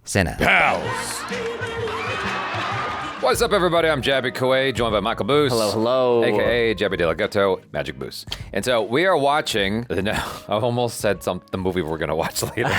Cinna. Pals! What's up, everybody? I'm Jaby Koay, joined by Michael Boos. Hello. A.K.A. Jaby De La Ghetto, Magic Boos. And so we are watching, no, I almost said the movie we're going to watch later.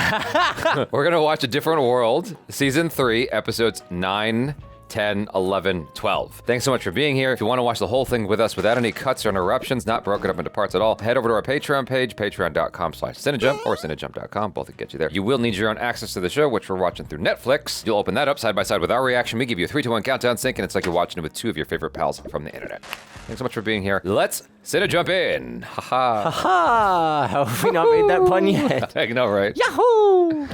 We're going to watch A Different World, Season 3, Episodes 9, 10, 11, 12. Thanks so much for being here. If you want to watch the whole thing with us without any cuts or interruptions, not broken up into parts at all, head over to our Patreon page, patreon.com/cinejump or cinejump.com. Both will get you there. You will need your own access to the show, which we're watching through Netflix. You'll open that up side by side with our reaction. We give you a 3, 2, 1 countdown sync, and it's like you're watching it with two of your favorite pals from the internet. Thanks so much for being here. Let's Cinejump in. Haha. Haha. How have we not made that pun yet? I know, right? Yahoo!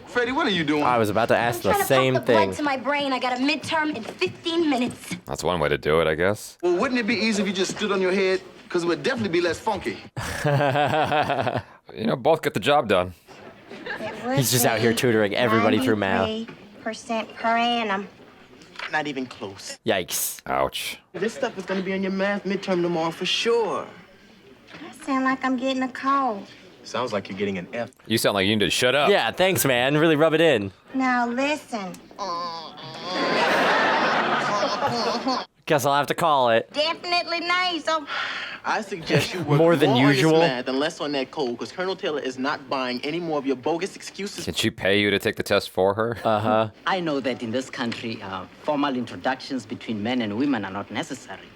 Freddie, what are you doing? I was about to ask the I'm same trying to pump the thing. blood to my brain. I got a midterm in 15 minutes. That's one way to do it, I guess. Well, wouldn't it be easy if you just stood on your head? Because it would definitely be less funky. You know, both get the job done. He's just out here tutoring everybody through math. 93% per annum. Not even close. Yikes. Ouch. This stuff is gonna be on your math midterm tomorrow for sure. I sound like I'm getting a cold. Sounds like you're getting an F. You sound like you need to shut up. Yeah, thanks, man. Really rub it in. Now listen. Guess I'll have to call it. Definitely nasal. I suggest you work More than on usual. this math and less on that code, because Colonel Taylor is not buying any more of your bogus excuses. Can she pay you to take the test for her? Uh-huh. I know that in this country, formal introductions between men and women are not necessary.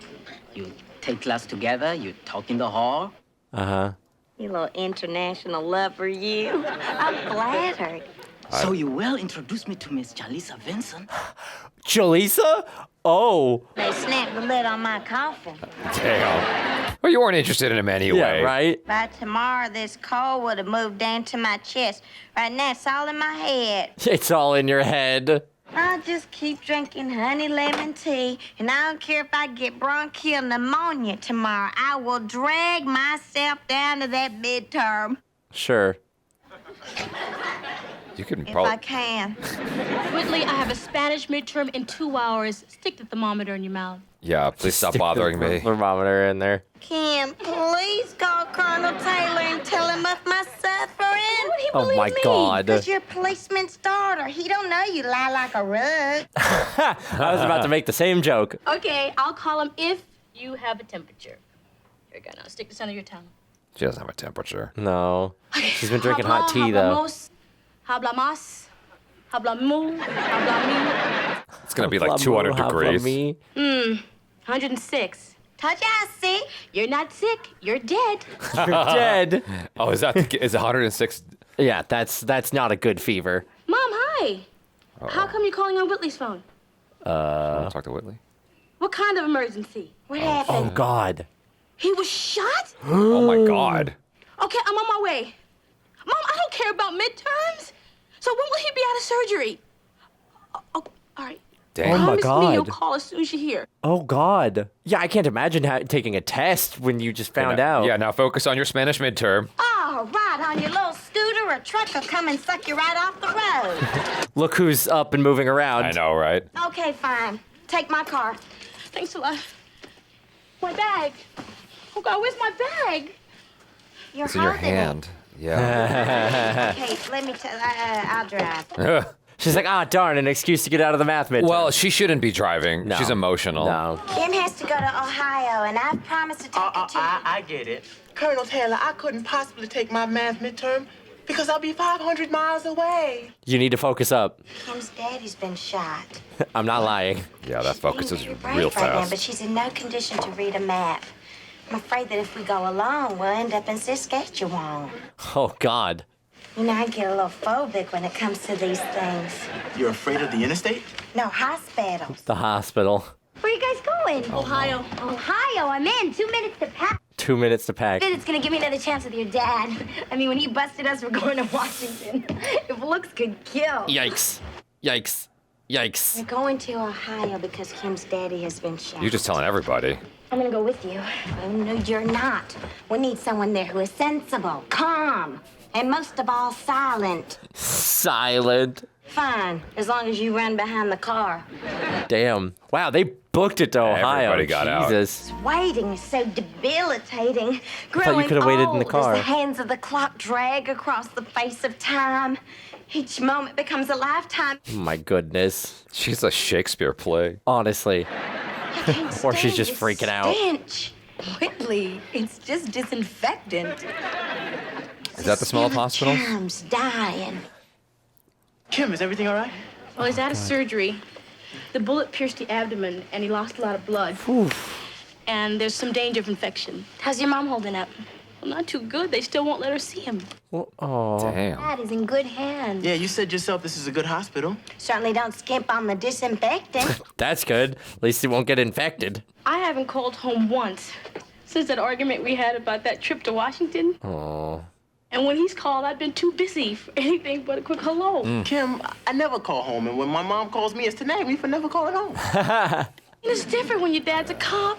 You take class together, you talk in the hall. Uh-huh. You little international lover, you. I'm flattered. So you will introduce me to Miss Jaleesa Vincent? Jaleesa? Oh. They snapped the lid on my coffin. Damn. Well, you weren't interested in him anyway. Yeah, right? By tomorrow, this coal would have moved down to my chest. Right now, it's all in my head. It's all in your head. I'll just keep drinking honey lemon tea, and I don't care if I get bronchial pneumonia tomorrow. I will drag myself down to that midterm Sure. You can if probably. I can. Whitley, I have a Spanish midterm in 2 hours. Stick the thermometer in your mouth. Yeah, please stop Stick bothering the me. thermometer in there. Kim, please call Colonel Taylor and tell him of my suffering. He Oh my God. Because you're a policeman's daughter. He don't know you lie like a rug. I was about to make the same joke. Okay, I'll call him if you have a temperature. Here you go. Now stick this under your tongue. She doesn't have a temperature. No. She's been drinking hot tea, though. Habla más. Habla mu. Habla mi. It's going to be like 200 degrees. 106. Told you I see. You're not sick. You're dead. You're dead. Oh, is it 106? Yeah, that's not a good fever. Mom, hi. How come you're calling on Whitley's phone? I'll talk to Whitley. What kind of emergency? What happened? Oh, God. He was shot? Oh my God. Okay, I'm on my way. Mom, I don't care about midterms. So when will he be out of surgery? Oh, all right. Damn. Oh, my Promise me you'll God. call as soon as you're here. Oh, God. Yeah, I can't imagine taking a test when you just found out. Yeah, now focus on your Spanish midterm. Oh, right, on your little scooter, a truck will come and suck you right off the road. Look who's up and moving around. I know, right? Okay, fine. Take my car. Thanks a lot. My bag. Oh, God, where's my bag? You're It's in your holding it. hand. Yeah. Okay, let me tell. I'll drive. She's like, darn, an excuse to get out of the math midterm. Well, she shouldn't be driving. No. She's emotional. No. Kim has to go to Ohio, and I've promised to take her to. I get it. Colonel Taylor, I couldn't possibly take my math midterm because I'll be 500 miles away. You need to focus up. Kim's daddy's been shot. I'm not lying. Yeah, that focuses Being very real brave right now, but fast. she's in no condition to read a map. I'm afraid that if we go alone, we'll end up in Saskatchewan. Oh, God. You know, I get a little phobic when it comes to these things. You're afraid of the interstate? No, hospitals. The hospital. Where you guys going? Ohio. Ohio, I'm in. 2 minutes to pack. 2 minutes to pack. It's gonna give me another chance with your dad. I mean, when he busted us, we're going to Washington. If looks could kill. Yikes. Yikes. Yikes. We're going to Ohio because Kim's daddy has been shot. You're just telling everybody. I'm gonna go with you. Oh, no, you're not. We need someone there who is sensible, calm, and most of all, silent. Silent. Fine, as long as you run behind the car. Damn. Wow, they booked it to Ohio. Everybody got out. Jesus. Waiting is so debilitating. you Growing could've waited in the old car. as the hands of the clock drag across the face of time. Each moment becomes a lifetime. My goodness. She's a Shakespeare play. Honestly. I can't Or she's stand just this freaking out. stench. Whitley, it's just disinfectant. Is that the smell of hospitals? Germs dying. Kim, is everything all right? Well, he's out of surgery. The bullet pierced the abdomen, and he lost a lot of blood. And there's some danger of infection. How's your mom holding up? Well, not too good. They still won't let her see him. Oh. Damn. Dad is in good hands. Yeah, you said yourself this is a good hospital. Certainly don't skimp on the disinfectant. That's good. At least he won't get infected. I haven't called home once since that argument we had about that trip to Washington. Oh. And when he's called, I've been too busy for anything but a quick hello. Kim, I never call home, and when my mom calls me, it's to nag me for never calling home. It's different when your dad's a cop,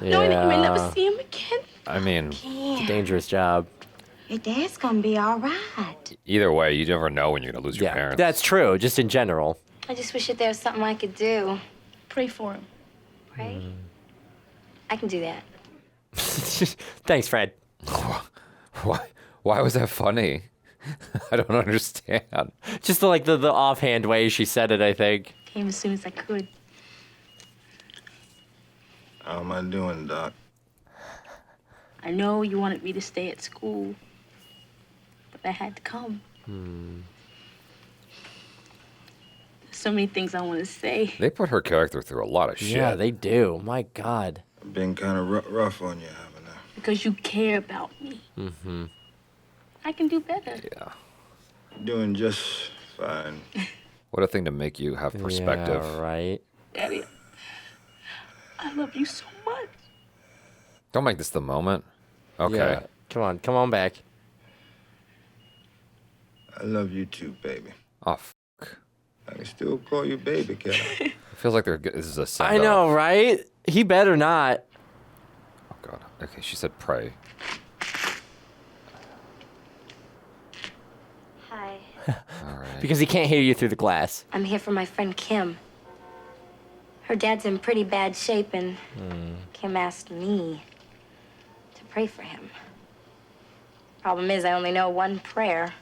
knowing that you may never see him again. I mean, Yeah, Dangerous job. your dad's gonna be all right. either way, you never know when you're gonna lose your parents. That's true. Just in general. I just wish that there was something I could do. Pray for him. Right? I can do that. Thanks, Fred. Why was that funny? I don't understand. Just the offhand way she said it, I think. Came as soon as I could. How am I doing, Doc? I know you wanted me to stay at school, but I had to come. There's so many things I want to say. They put her character through a lot of shit. Yeah, they do. My God. I've been kind of rough on you, haven't I? Because you care about me. I can do better. Yeah. Doing just fine. What a thing to make you have perspective. Yeah, right. Daddy, I love you so much. Don't make this the moment. Okay. Yeah. Come on back. I love you too, baby. Oh, I can still call you baby, can I? it feels like this is a send I know, right? He better not. Oh God. Okay, she said pray. Hi. All right. Because he can't hear you through the glass. I'm here for my friend Kim. Her dad's in pretty bad shape, and Kim asked me to pray for him. Problem is, I only know one prayer.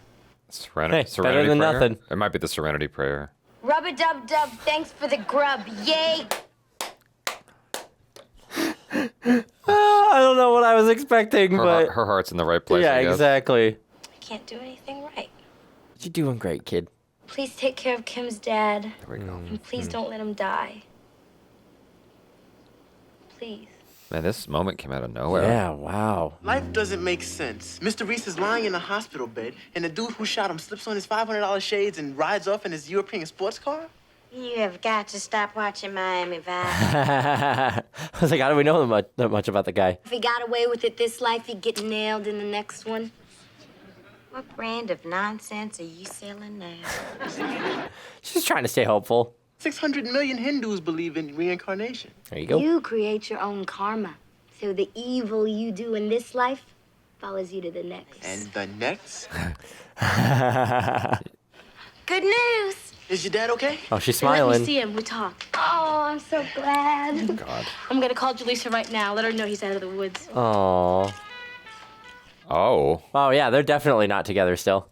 Serenity better than prayer? nothing. It might be the Serenity prayer. Rub-a-dub-dub, thanks for the grub, yay! I don't know what I was expecting, but Her heart's in the right place. yeah, I guess. exactly. I can't do anything right. You're doing great, kid. Please take care of Kim's dad, There we go. and please don't let him die. Please. Man, this moment came out of nowhere. Yeah, wow. Life doesn't make sense. Mr. Reese is lying in a hospital bed, and the dude who shot him slips on his $500 shades and rides off in his European sports car? You have got to stop watching Miami Vice. I was like, how do we know that much about the guy? If he got away with it this life, he'd get nailed in the next one. What brand of nonsense are you selling now? She's trying to stay hopeful. 600 million Hindus believe in reincarnation. There you go. You create your own karma. So the evil you do in this life follows you to the next. And the next? Good news! Is your dad okay? Oh, she's Let me smiling. see him. We talk. Oh, I'm so glad. God. I'm gonna call Jaleesa right now. Let her know he's out of the woods. Oh. Oh. Oh, yeah, they're definitely not together still.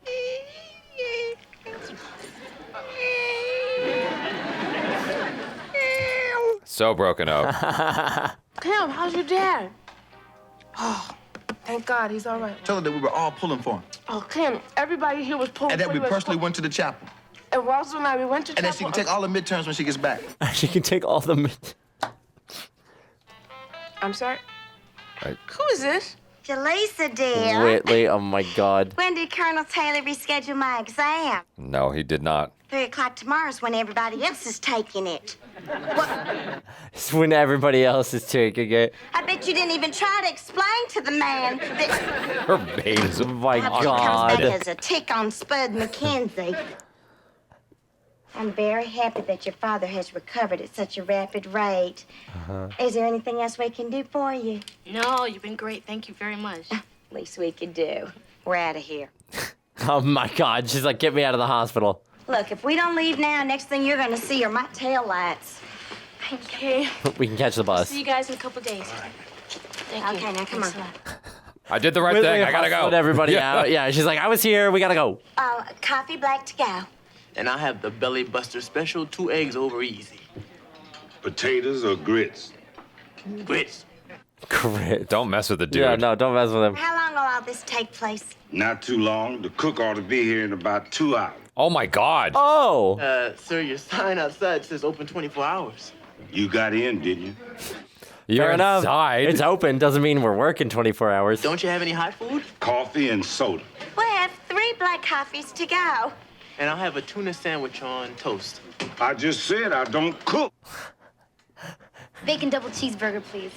So broken up. Kim, how's your dad? Oh, thank God he's all right. Tell her that we were all pulling for him. Oh, Kim, everybody here was pulling And that for we you as personally well. went to the chapel. And Roswell and I, we went to And that she chapel. can take all the midterms when she gets back. She can take all the... I'm sorry? Right. Who is this? Jaleesa, dear. Whitley, oh my God. When did Colonel Taylor reschedule my exam? No, he did not. 3 o'clock tomorrow is when everybody else is taking it. It's when everybody else is taking it. I bet you didn't even try to explain to the man that Her veins. Oh my it comes God. back as a tick on Spud McKenzie. I'm very happy that your father has recovered at such a rapid rate. Is there anything else we can do for you? No, you've been great. Thank you very much. Least we could do. We're out of here. Oh my God. She's like, get me out of the hospital. Look, if we don't leave now, next thing you're gonna see are my tail lights. Okay. We can catch the bus. See you guys in a couple days. Thank you. Okay, now come Thanks on. a lot. I did the right Whitley thing. I gotta hustled go. everybody out. Yeah, she's like, I was here. We gotta go. Coffee black to go. And I'll have the Belly Buster special, 2 eggs over easy. Potatoes or grits? Grits. Great. Don't mess with the dude. Yeah, no, don't mess with him. How long will all this take place? Not too long. The cook ought to be here in about 2 hours. Oh my God. Oh. Sir, your sign outside says open 24 hours. You got in, didn't you? You're Fair enough. inside. It's open. Doesn't mean we're working 24 hours. Don't you have any hot food? Coffee and soda. We'll have 3 black coffees to go. And I'll have a tuna sandwich on toast. I just said I don't cook. Bacon double cheeseburger, please.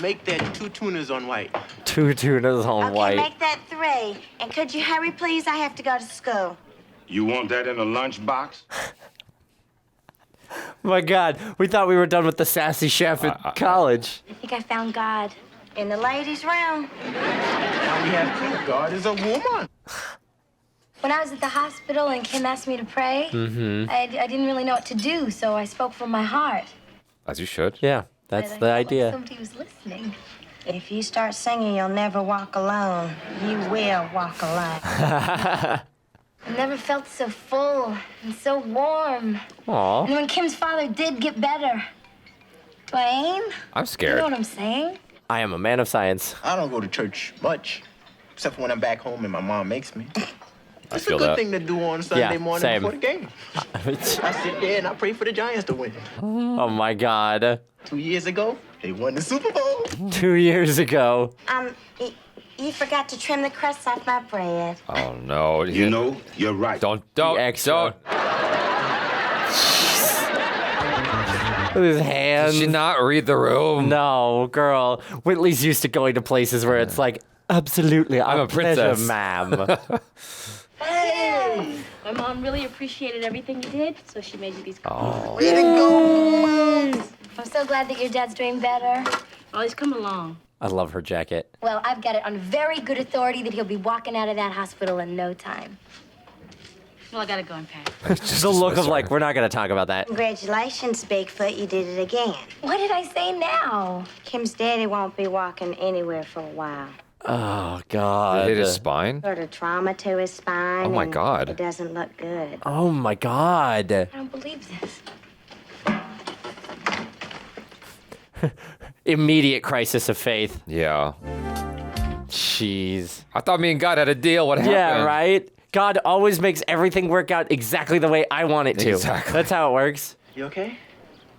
Make that 2 tunas on white. 2 tunas on Okay, white. make that 3. And could you hurry, please? I have to go to school. You want that in a lunchbox? My God, we thought we were done with the sassy chef at college. I think I found God in the ladies' room. Now we have proof God is a woman. When I was at the hospital and Kim asked me to pray, I didn't really know what to do, so I spoke from my heart. As you should. Yeah, that's But I the felt idea. Like somebody was listening. If you start singing, you'll never walk alone. You will walk alone. I never felt so full and so warm. Aw. And when Kim's father did get better, Dwayne, I'm you scared. know what I'm saying? I am a man of science. I don't go to church much, except for when I'm back home and my mom makes me. It's a feel good that. thing to do on Sunday morning same. before the game. I sit there and I pray for the Giants to win. Oh my God. 2 years ago, they won the Super Bowl. 2 years ago. You forgot to trim the crusts off my bread. Oh no. You know, you're right. Don't. extra. With his hands. Did she not read the room? No, girl. Whitley's used to going to places where it's like, absolutely, I'm a pleasure, princess. ma'am. My mom really appreciated everything you did, so she made you these cards. I'm so glad that your dad's doing better. Oh, he's coming along. I love her jacket. Well, I've got it on very good authority that he'll be walking out of that hospital in no time. Well, I gotta go and pack. Just a look of like, we're not going to talk about that. Congratulations, Bigfoot. You did it again. What did I say now? Kim's daddy won't be walking anywhere for a while. Oh, God. Did it hit his spine? Sort of trauma to his spine. Oh, my and God. It doesn't look good. Oh, my God. I don't believe this. Immediate crisis of faith. Yeah. Jeez. I thought me and God had a deal. What happened? Yeah, right? God always makes everything work out exactly the way I want it to. Exactly. That's how it works. You okay?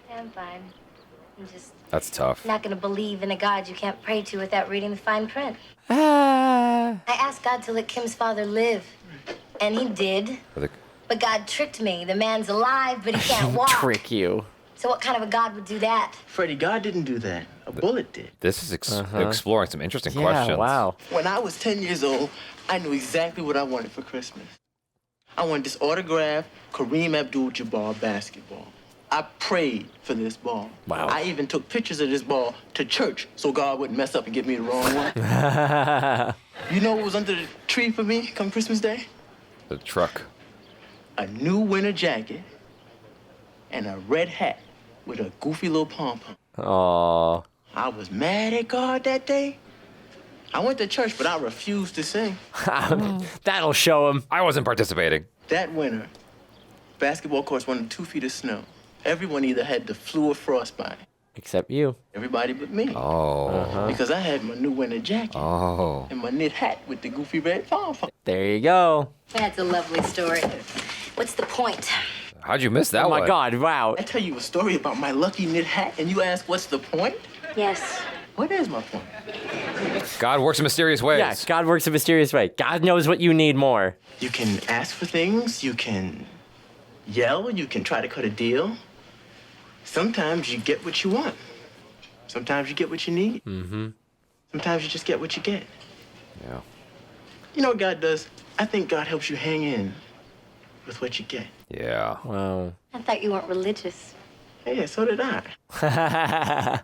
Yeah, I'm fine. I'm just That's tough. not going to believe in a God you can't pray to without reading the fine print. Ah. I asked God to let Kim's father live, and he did. But God tricked me. The man's alive, but he can't walk. Trick you. So what kind of a God would do that? Freddie, God didn't do that. A bullet did. This is exploring some interesting Yeah, questions. wow. When I was 10 years old, I knew exactly what I wanted for Christmas. I wanted this autographed Kareem Abdul-Jabbar basketball. I prayed for this ball. Wow. I even took pictures of this ball to church so God wouldn't mess up and give me the wrong one. You know what was under the tree for me come Christmas Day? The truck. A new winter jacket and a red hat with a goofy little pom-pom. Oh. I was mad at God that day. I went to church, but I refused to sing. That'll show him. I wasn't participating. That winter, basketball courts were in 2 feet of snow. Everyone either had the flu or frostbite. Except you. Everybody but me. Oh. Because I had my new winter jacket Oh. and my knit hat with the goofy red pom-pom. There you go. That's a lovely story. What's the point? How'd you miss that Oh one? my God, wow. I tell you a story about my lucky knit hat, and you ask what's the point? Yes. What is my point? God works in mysterious ways. Yeah, God works a mysterious way. God knows what you need more. You can ask for things, you can yell, you can try to cut a deal. Sometimes you get what you want. Sometimes you get what you need. Mm-hmm. Sometimes you just get what you get. Yeah. You know what God does? I think God helps you hang in with what you get. Yeah. Wow. I thought you weren't religious. Yeah, so did I.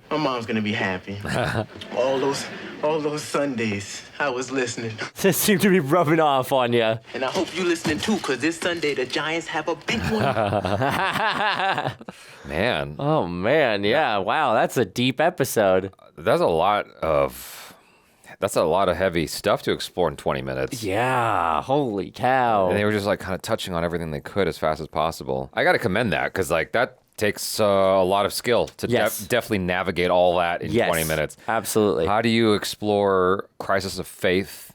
My mom's gonna be happy. all those Sundays I was listening. This seemed to be rubbing off on you. And I hope you listening too, because this Sunday the Giants have a big one. Man. Oh, man. Yeah. Wow. That's a deep episode. That's a lot of that's a lot of heavy stuff to explore in 20 minutes. Yeah, holy cow. And they were just like kind of touching on everything they could as fast as possible. I got to commend that because like that takes a lot of skill to definitely navigate all that in 20 minutes. Absolutely. How do you explore crisis of faith?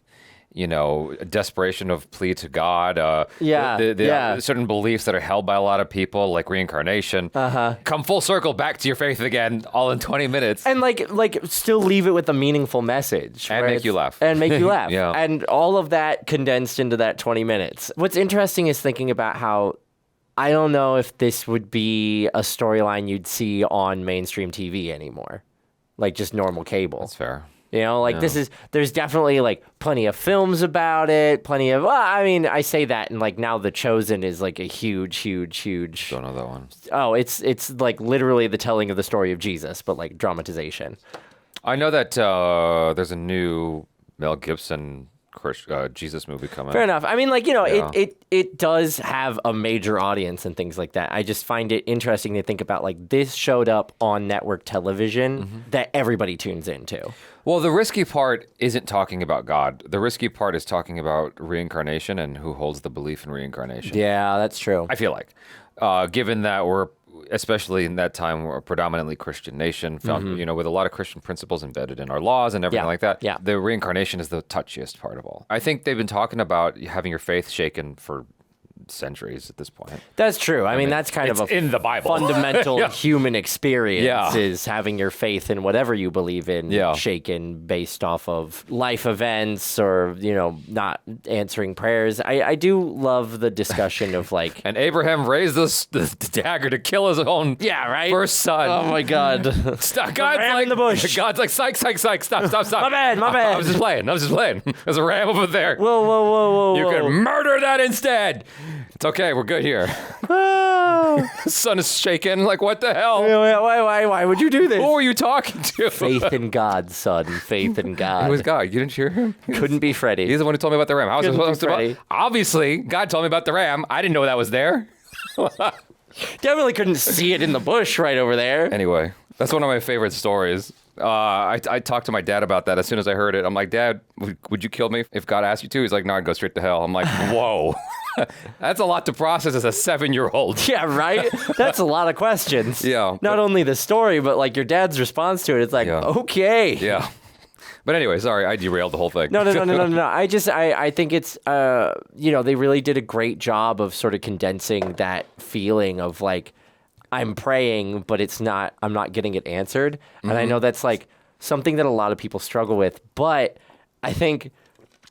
You know, desperation of plea to God. Certain beliefs that are held by a lot of people, like reincarnation. Come full circle back to your faith again, all in 20 minutes. And like still leave it with a meaningful message. And make you laugh. And make you laugh. Yeah. And all of that condensed into that 20 minutes. What's interesting is thinking about how I don't know if this would be a storyline you'd see on mainstream TV anymore. Like just normal cable. That's fair. You know, like there's definitely like plenty of films about it, I mean, I say that and like now The Chosen is like a huge. Don't know that one. Oh, it's like literally the telling of the story of Jesus, but like dramatization. I know that there's a new Mel Gibson Jesus movie coming. Fair enough. I mean, like, you know, it does have a major audience and things like that. I just find it interesting to think about like this showed up on network television that everybody tunes into. Well, the risky part isn't talking about God. The risky part is talking about reincarnation and who holds the belief in reincarnation. Yeah, that's true. I feel like, given that we're, especially in that time, we're a predominantly Christian nation, you know, with a lot of Christian principles embedded in our laws and everything like that. Yeah. The reincarnation is the touchiest part of all. I think they've been talking about having your faith shaken for centuries at this point. That's true. I mean that's kind of a in the Bible. Fundamental human experience is having your faith in whatever you believe in shaken based off of life events or, you know, not answering prayers. I do love the discussion of like... And Abraham raised the dagger to kill his own first son. Oh my God. Stop. God's like, in the bush. God's like, psych, stop. My bad. I was just playing. There's a ram over there. Whoa. You can murder that instead. It's okay, we're good here. Sun is shaking. Like, what the hell? Why would you do this? Who are you talking to? Faith in God, son. Faith in God. It was God. You didn't hear him? Couldn't be Freddie. He's the one who told me about the ram. How was I supposed Freddie. to? Obviously, God told me about the ram. I didn't know that was there. Definitely couldn't see it in the bush right over there. Anyway, that's one of my favorite stories. I talked to my dad about that as soon as I heard it. I'm like, Dad, would you kill me if God asked you to? He's like, no, I'd go straight to hell. I'm like, whoa. That's a lot to process as a 7-year-old. Yeah, right? That's a lot of questions. Yeah. Not only the story, but like your dad's response to it. It's like, okay. Yeah. But anyway, sorry, I derailed the whole thing. No. I think it's, you know, they really did a great job of sort of condensing that feeling of like, I'm praying, but I'm not getting it answered. And I know that's like something that a lot of people struggle with. But I think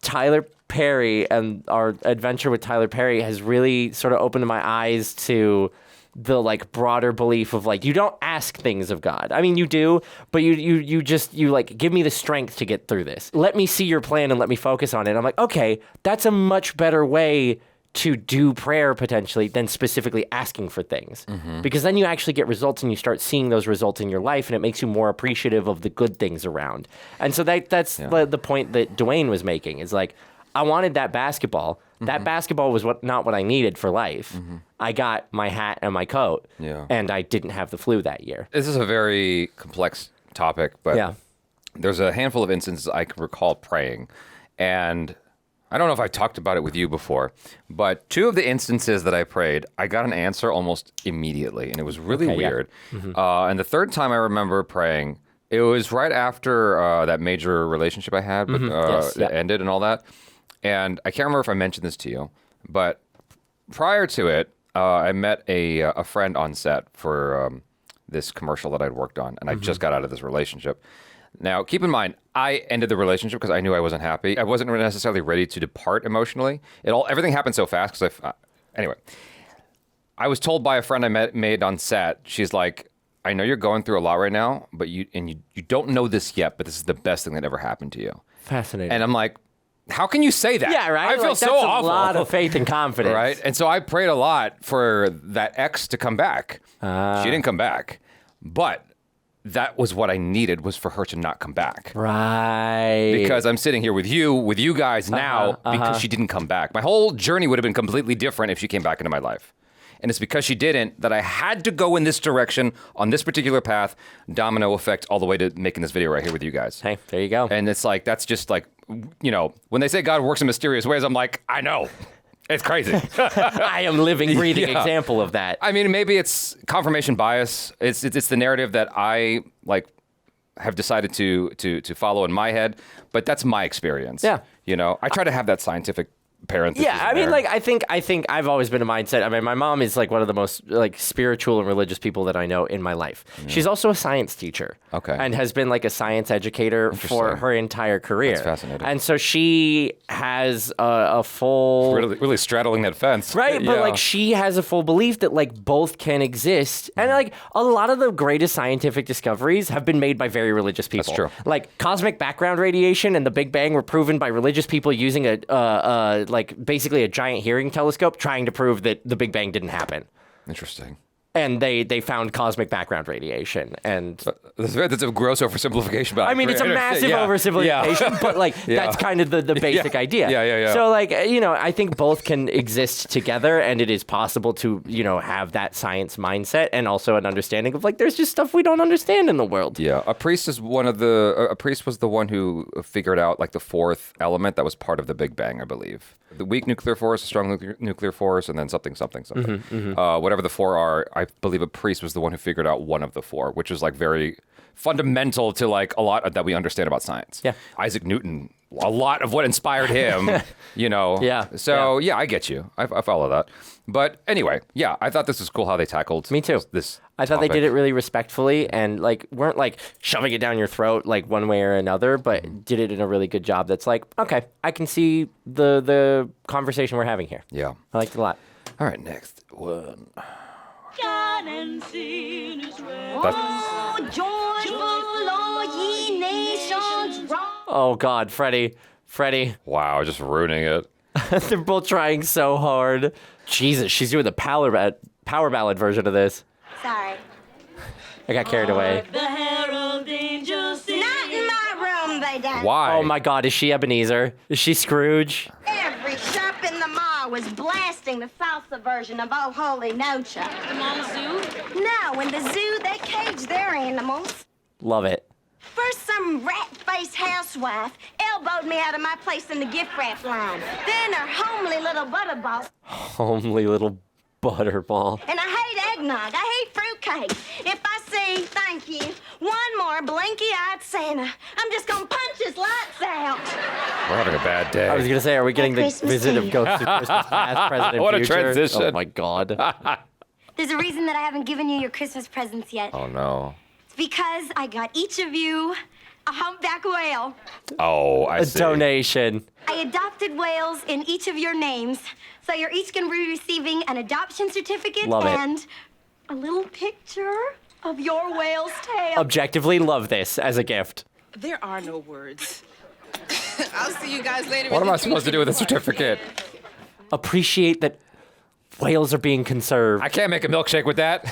Tyler Perry and our adventure with Tyler Perry has really sort of opened my eyes to the like broader belief of like, you don't ask things of God. I mean, you do, but you just like, give me the strength to get through this. Let me see your plan and let me focus on it. I'm like, okay, that's a much better way to do prayer potentially than specifically asking for things. Because then you actually get results and you start seeing those results in your life and it makes you more appreciative of the good things around. And so that's the point that Dwayne was making is like, I wanted that basketball. That basketball was not what I needed for life. I got my hat and my coat and I didn't have the flu that year. This is a very complex topic, but there's a handful of instances I can recall praying. And I don't know if I talked about it with you before, but 2 of the instances that I prayed, I got an answer almost immediately, and it was really weird. And the 3rd time I remember praying, it was right after that major relationship I had, but it ended and all that. And I can't remember if I mentioned this to you, but prior to it, I met a friend on set for this commercial that I'd worked on, and I just got out of this relationship. Now, keep in mind, I ended the relationship because I knew I wasn't happy. I wasn't necessarily ready to depart emotionally. Everything happened so fast because anyway, I was told by a friend I made on set. She's like, I know you're going through a lot right now, but you don't know this yet, but this is the best thing that ever happened to you. Fascinating. And I'm like, how can you say that? Yeah, right. I feel like, so that's awful. A lot of faith and confidence, right? And so I prayed a lot for that ex to come back. She didn't come back, but that was what I needed, was for her to not come back. Right. Because I'm sitting here with you guys now because she didn't come back. My whole journey would have been completely different if she came back into my life. And it's because she didn't that I had to go in this direction on this particular path, domino effect, all the way to making this video right here with you guys. Hey, there you go. And it's like, that's just like, you know, when they say God works in mysterious ways, I'm like, I know. It's crazy. I am living, breathing example of that. I mean, maybe it's confirmation bias. It's the narrative that I like have decided to follow in my head, but that's my experience. Yeah. You know, I try to have that scientific parenthesis. Yeah, I mean, there. like, I think I've always been a mindset. I mean, my mom is like one of the most like spiritual and religious people that I know in my life. She's also a science teacher. Okay. And has been like a science educator for her entire career. That's fascinating. And so she has a full... really straddling that fence. Right, but Yeah. like she has a full belief that like both can exist. And like a lot of the greatest scientific discoveries have been made by very religious people. That's true. Like cosmic background radiation and the Big Bang were proven by religious people using a like basically a giant hearing telescope trying to prove that the Big Bang didn't happen. Interesting. And they found cosmic background radiation. And That's a gross oversimplification. But I mean, it's a massive oversimplification, but like that's kind of the basic idea. Yeah. So like, you know, I think both can exist together, and it is possible to, you know, have that science mindset and also an understanding of like there's just stuff we don't understand in the world. Yeah, a priest was the one who figured out like the fourth element that was part of the Big Bang, I believe. The weak nuclear force, a strong nuclear force, and then something. Whatever the four are, I believe a priest was the one who figured out one of the four, which is like very fundamental to like a lot that we understand about science. Yeah. Isaac Newton, a lot of what inspired him, you know. Yeah. So yeah, I get you. I follow that. But anyway, yeah, I thought this was cool how they tackled. Me too. This. I thought they topic. did it really respectfully and like weren't like shoving it down your throat like one way or another, but did it in a really good job. That's like, okay, I can see the conversation we're having here. Yeah. I liked it a lot. All right, next one. Oh God, Freddie. Wow, just ruining it. They're both trying so hard. Jesus, she's doing the power ballad version of this. Sorry. I got carried away. Not in my room, they don't. Why? Oh my God, is she Ebenezer? Is she Scrooge? Every shop in the mall was blasting the salsa version of Oh Holy Noche. The mall zoo? No, in the zoo, they cage their animals. Love it. First, some rat-faced housewife elbowed me out of my place in the gift wrap line. Then her homely little butterball. Homely little butterball. And I hate eggnog. I hate fruitcake. If I see, thank you, one more blinky-eyed Santa, I'm just gonna punch his lights out. We're having a bad day. I was gonna say, are we getting the Christmas visit of Eve. Ghosts of Christmas Past, Present, and What a Future? transition. Oh my God. There's a reason that I haven't given you your Christmas presents yet. Oh no. It's because I got each of you a humpback whale. Oh, I A see. donation. I adopted whales in each of your names, so you're each going to be receiving an adoption certificate Love it. and a little picture of your whale's tail. Objectively love this as a gift. There are no words. I'll see you guys later. What am I supposed to do with a certificate? Appreciate that whales are being conserved. I can't make a milkshake with that.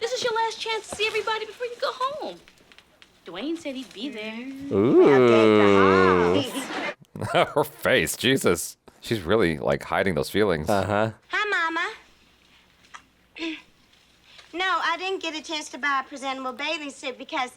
This is your last chance to see everybody before you go home. Dwayne said he'd be there. Ooh. Her face, Jesus. She's really like hiding those feelings. Uh-huh. Hi, Mama. No, I didn't get a chance to buy a presentable bathing suit because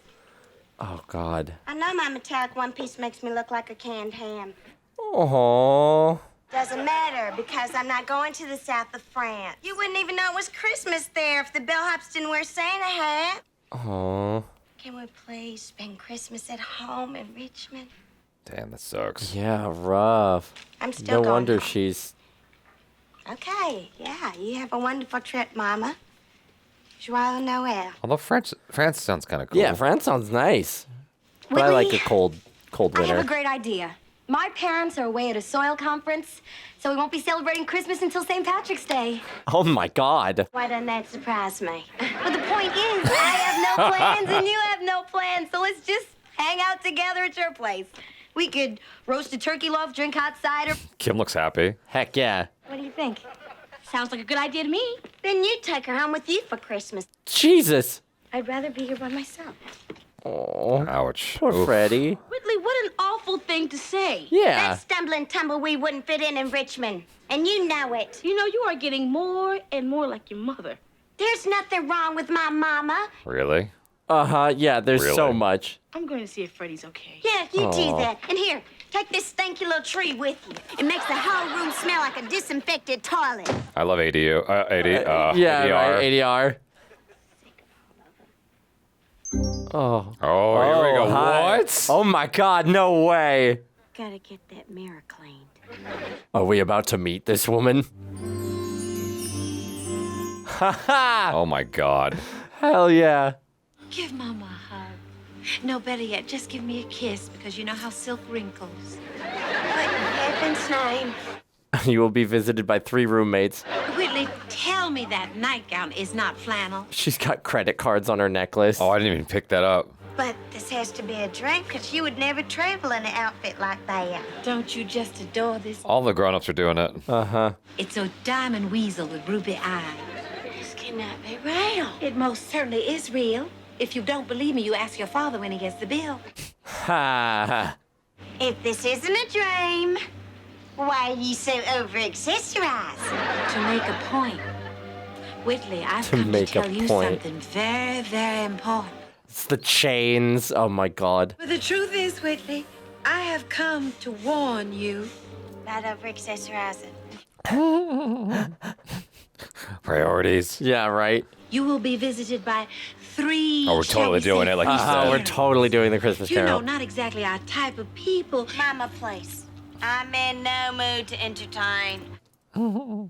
Oh God. I know my metallic one piece makes me look like a canned ham. Oh. Doesn't matter because I'm not going to the south of France. You wouldn't even know it was Christmas there if the bellhops didn't wear Santa hat. Oh. Can we please spend Christmas at home in Richmond? Damn, that sucks. Yeah, rough. I'm still No going wonder home. she's. Okay, yeah, you have a wonderful trip, Mama. Joyeux Noël. Although France sounds kind of cool. Yeah, France sounds nice. But I like a cold I have a winter. great idea. My parents are away at a soil conference, so we won't be celebrating Christmas until St. Patrick's Day. Oh my God. Why doesn't that surprise me? But the point is, I have no plans and you have no plans, so let's just hang out together at your place. We could roast a turkey loaf, drink hot cider. Kim looks happy. Heck yeah. What do you think? Sounds like a good idea to me. Then you take her home with you for Christmas. Jesus. I'd rather be here by myself. Oh. Ouch. Poor Oof. Freddie. Whitley, what an awful awful thing to say. Yeah. That stumbling tumbleweed wouldn't fit in Richmond, and you know it. You know, you are getting more and more like your mother. There's nothing wrong with my mama. Really? Uh-huh, yeah, there's so Really? much. I'm going to see if Freddie's okay. Yeah, you do Aw. that. And here, take this stinky little tree with you. It makes the whole room smell like a disinfected toilet. I love ADU. Yeah, ADR. right, ADR. Oh. Oh, here we go. Hi. What? Oh my God, no way. Gotta get that mirror cleaned. Are we about to meet this woman? Haha! Oh my God. Hell yeah. Give Mama a hug. No, better yet, just give me a kiss because you know how silk wrinkles. What in heaven's name? You will be visited by 3 roommates. Whitley, tell me that nightgown is not flannel. She's got credit cards on her necklace. Oh, I didn't even pick that up. But this has to be a dream, because you would never travel in an outfit like that. Don't you just adore this? All the grown-ups are doing it. Uh-huh. It's a diamond weasel with ruby eyes. This cannot be real. It most certainly is real. If you don't believe me, you ask your father when he gets the bill. Ha. If this isn't a dream, why are you so over-accessorized? To make a point. Whitley, I've To come to make a tell you point. something very, very important. It's the chains. Oh my God. But the truth is, Whitley, I have come to warn you. Not over-accessorizing. Priorities. Yeah, right. You will be visited by 3. Oh, we're totally shall we doing say, it like you Uh-huh, said. we're totally doing the Christmas You know, Carol. not exactly our type of people. Mama, please. I'm in no mood to entertain.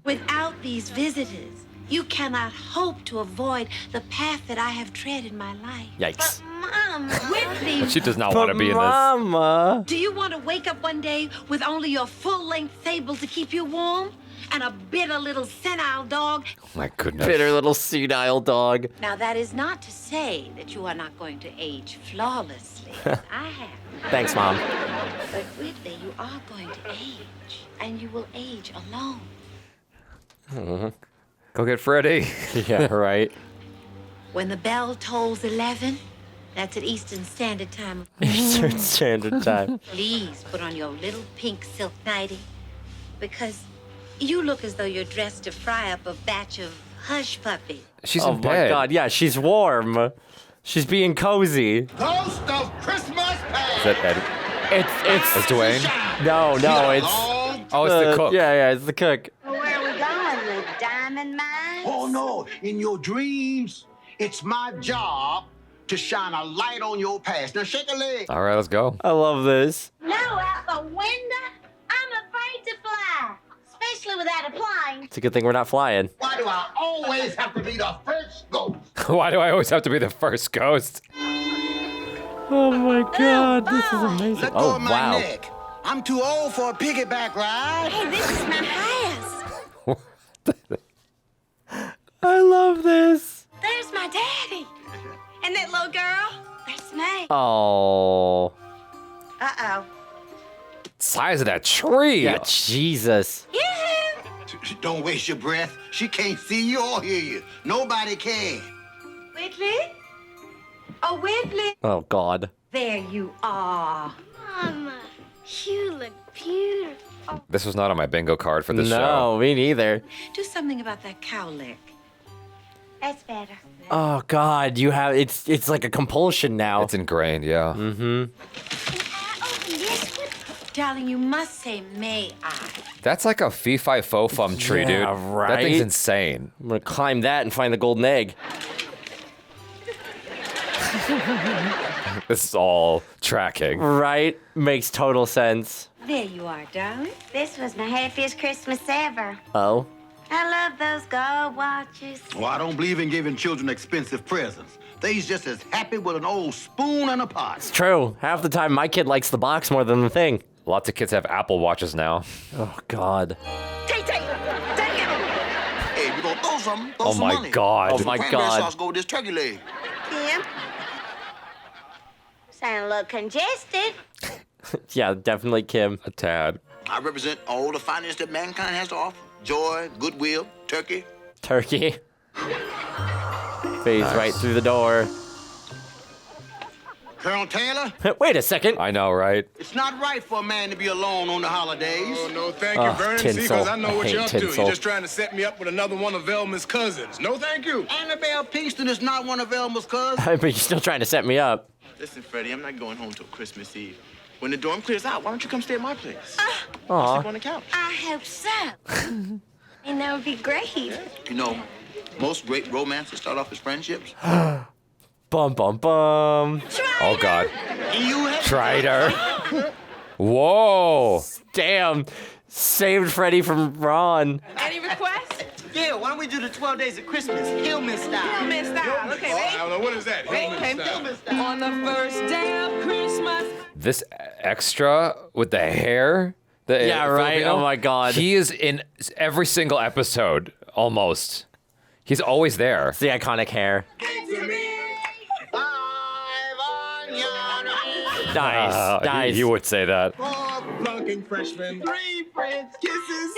Without these visitors, you cannot hope to avoid the path that I have tread in my life. Yikes. Mom, Whitley, She does not want to be in this. Mama. do you want to wake up one day with only your full-length sable to keep you warm? And a bitter little senile dog? Oh my goodness. Bitter little senile dog. Now, that is not to say that you are not going to age flawlessly, as I have. Thanks, Mom. But Whitley, you are going to age, and you will age alone. Go get Freddie. Yeah, right. When the bell tolls 11, that's at Eastern Standard Time. Eastern Standard Time. Please put on your little pink silk nightie, because you look as though you're dressed to fry up a batch of hush puppies. She's Oh in my bed. God, yeah, she's warm. She's being cozy. Toast of Christmas past. Is that Ed? It's It's Dwayne? no, it's Oh, it's the cook. Yeah, it's the cook. where are we going? The diamond mine? Oh no, in your dreams, it's my job to shine a light on your past. Now shake a leg. All right, let's go. I love this. No, out the window? I'm afraid to fly, especially without a plane. It's a good thing we're not flying. Why do I always have to be the first ghost? Why do I always have to be the first ghost? Oh my God, this is amazing. Let go Oh of my wow. neck. I'm too old for a piggyback ride. Hey, this is my house. I love this. There's my daddy. And that little girl, that's me. Oh. Uh-oh. Size of that tree. Yeah, Jesus. Yoo-hoo! Don't waste your breath. She can't see you or hear you. Nobody can. Whitley? Oh, Whitley. Oh God. There you are. Mama, you look beautiful. This was not on my bingo card for this No, show. me neither. Do something about that cow lick. That's better. Oh God, you have it's like a compulsion now. It's ingrained, yeah. Can I open this one? Darling, you must say, may I? That's like a fee-fi-fo-fum tree, dude. Yeah, That thing's right? insane. I'm gonna climb that and find the golden egg. This is all tracking. Right? Makes total sense. There you are, darling. This was my happiest Christmas ever. Oh. I love those gold watches. Well, I don't believe in giving children expensive presents. They's just as happy with an old spoon and a pot. It's true. Half the time my kid likes the box more than the thing. Lots of kids have Apple Watches now. Oh God. Hey, you gonna throw something? Throw Oh some my money. God. Oh my Cranberry God. sauce go with this turkey leg. Kim? Sound a little congested. Yeah, definitely Kim. A tad. I represent all the finest that mankind has to offer. Joy, goodwill, turkey. Turkey. Phase right through the door. Colonel Taylor, Wait a second. I know, right? it's not right for a man to be alone on the holidays. Oh, no, thank you, Vernon. See, tinsel. because I know I what hate you're up to. tinsel. You're just trying to set me up with another one of Velma's cousins. No, thank you. Annabelle Pinkston is not one of Elmer's cousins. But you're still trying to set me up. Listen, Freddie, I'm not going home till Christmas Eve. When the dorm clears out, why don't you come stay at my place? Aw. Sleep on the couch. I hope so. And that would be great. You know, most great romances start off as friendships. Bum, bum, bum. Oh, God. You have Trider. Whoa. Damn. Saved Freddie from Ron. Any requests? Yeah, why don't we do the 12 days of Christmas? Hillman style. Hillman style. Okay, Oh, ready? I don't know. What is that? Okay. On the first day of Christmas. This extra with the hair. The Yeah, right. Filipino, Oh, my God. He is in every single episode, almost. He's always there. It's the iconic hair. Nice. Nice. You would say that. Oh, flunking freshman. 3 French kisses.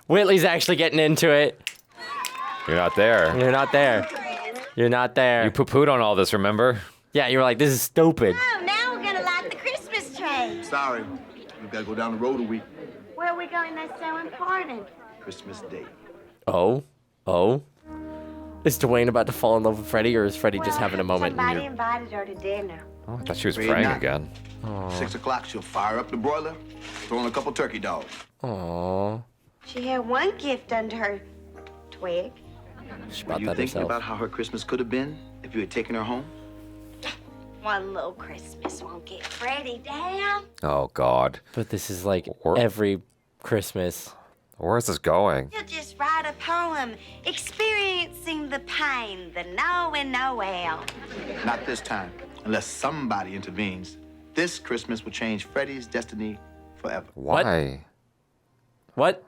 Whitley's actually getting into it. You're not there. You're not there. You're not there. You poo-pooed on all this, remember? Yeah, you were like, this is stupid. Oh, now we're gonna light the Christmas tree. Sorry, we gotta go down the road a week. Where are we going that's so important? Christmas Day. Oh? Oh? Is Dwayne about to fall in love with Freddie, or is Freddie just having a moment? Somebody And invited her to dinner. Oh, I thought she was Afraid praying not. again. 6 o'clock, she'll fire up the broiler, throw in a couple turkey dogs. Aww. She had one gift under her twig. She Were bought you that thinking herself. about how her Christmas could have been if you had taken her home? One little Christmas won't get Freddie down. Oh, God. But this is like Or- every Christmas. Where is this going? You'll just write a poem experiencing the pain, the knowing Noel. Not this time, unless somebody intervenes. This Christmas will change Freddie's destiny forever. Why? What?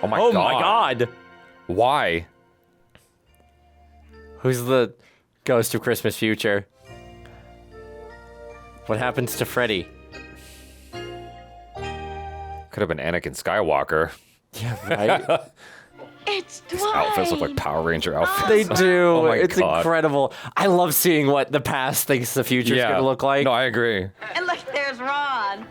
Oh, my Oh God. my God. Why? Who's the ghost of Christmas future? What happens to Freddie? Could have been Anakin Skywalker. Yeah, right? It's These Dwayne. outfits look like Power Ranger outfits. They do. Oh my It's God. incredible. I love seeing what the past thinks the future's gonna look like. No, I agree. And look, there's Ron.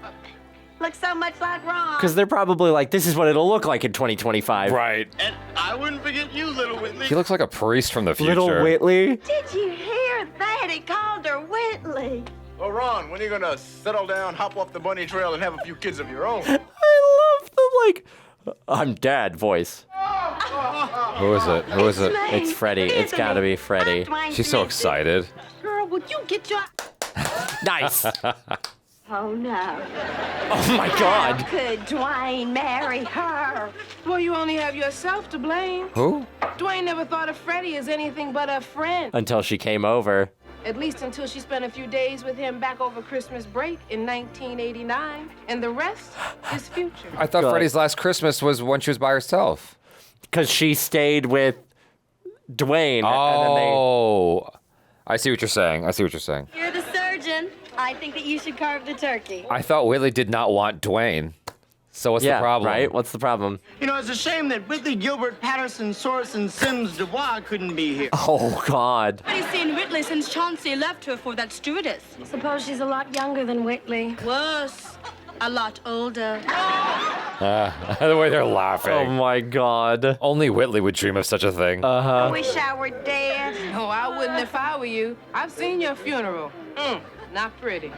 Looks so much like Ron. Because they're probably like, this is what it'll look like in 2025. Right. And I wouldn't forget you, little Whitley. He looks like a priest from the future. Little Whitley. Did you hear that? He called her Whitley. Oh, Ron, when are you going to settle down, hop off the bunny trail, and have a few kids of your own? I love the like, I'm dad voice. Who is it? Who is it? It's Freddie. It's gotta be Freddie. She's so excited. Girl, would you get your... Nice. Oh, no. Oh my God. Could Dwayne marry her? Well, you only have yourself to blame. Who? Dwayne never thought of Freddie as anything but a friend. Until she came over. At least until she spent a few days with him back over Christmas break in 1989. And the rest is future. I thought God. Freddie's last Christmas was when she was by herself. Because she stayed with Dwayne. And then they, Oh. I see what you're saying. I see what you're saying. You're the surgeon. I think that you should carve the turkey. I thought Whitley did not want Dwayne. So what's yeah, the problem? right? What's the problem? You know, it's a shame that Whitley, Gilbert, Patterson, Sorensen, Sims, Dubois couldn't be here. Oh, God. I've seen Whitley since Chauncey left her for that stewardess. Suppose she's a lot younger than Whitley. Worse, a lot older. The way they're laughing. Oh, my God. Only Whitley would dream of such a thing. I wish I were dead. Oh, I wouldn't if I were you. I've seen your funeral. Not pretty.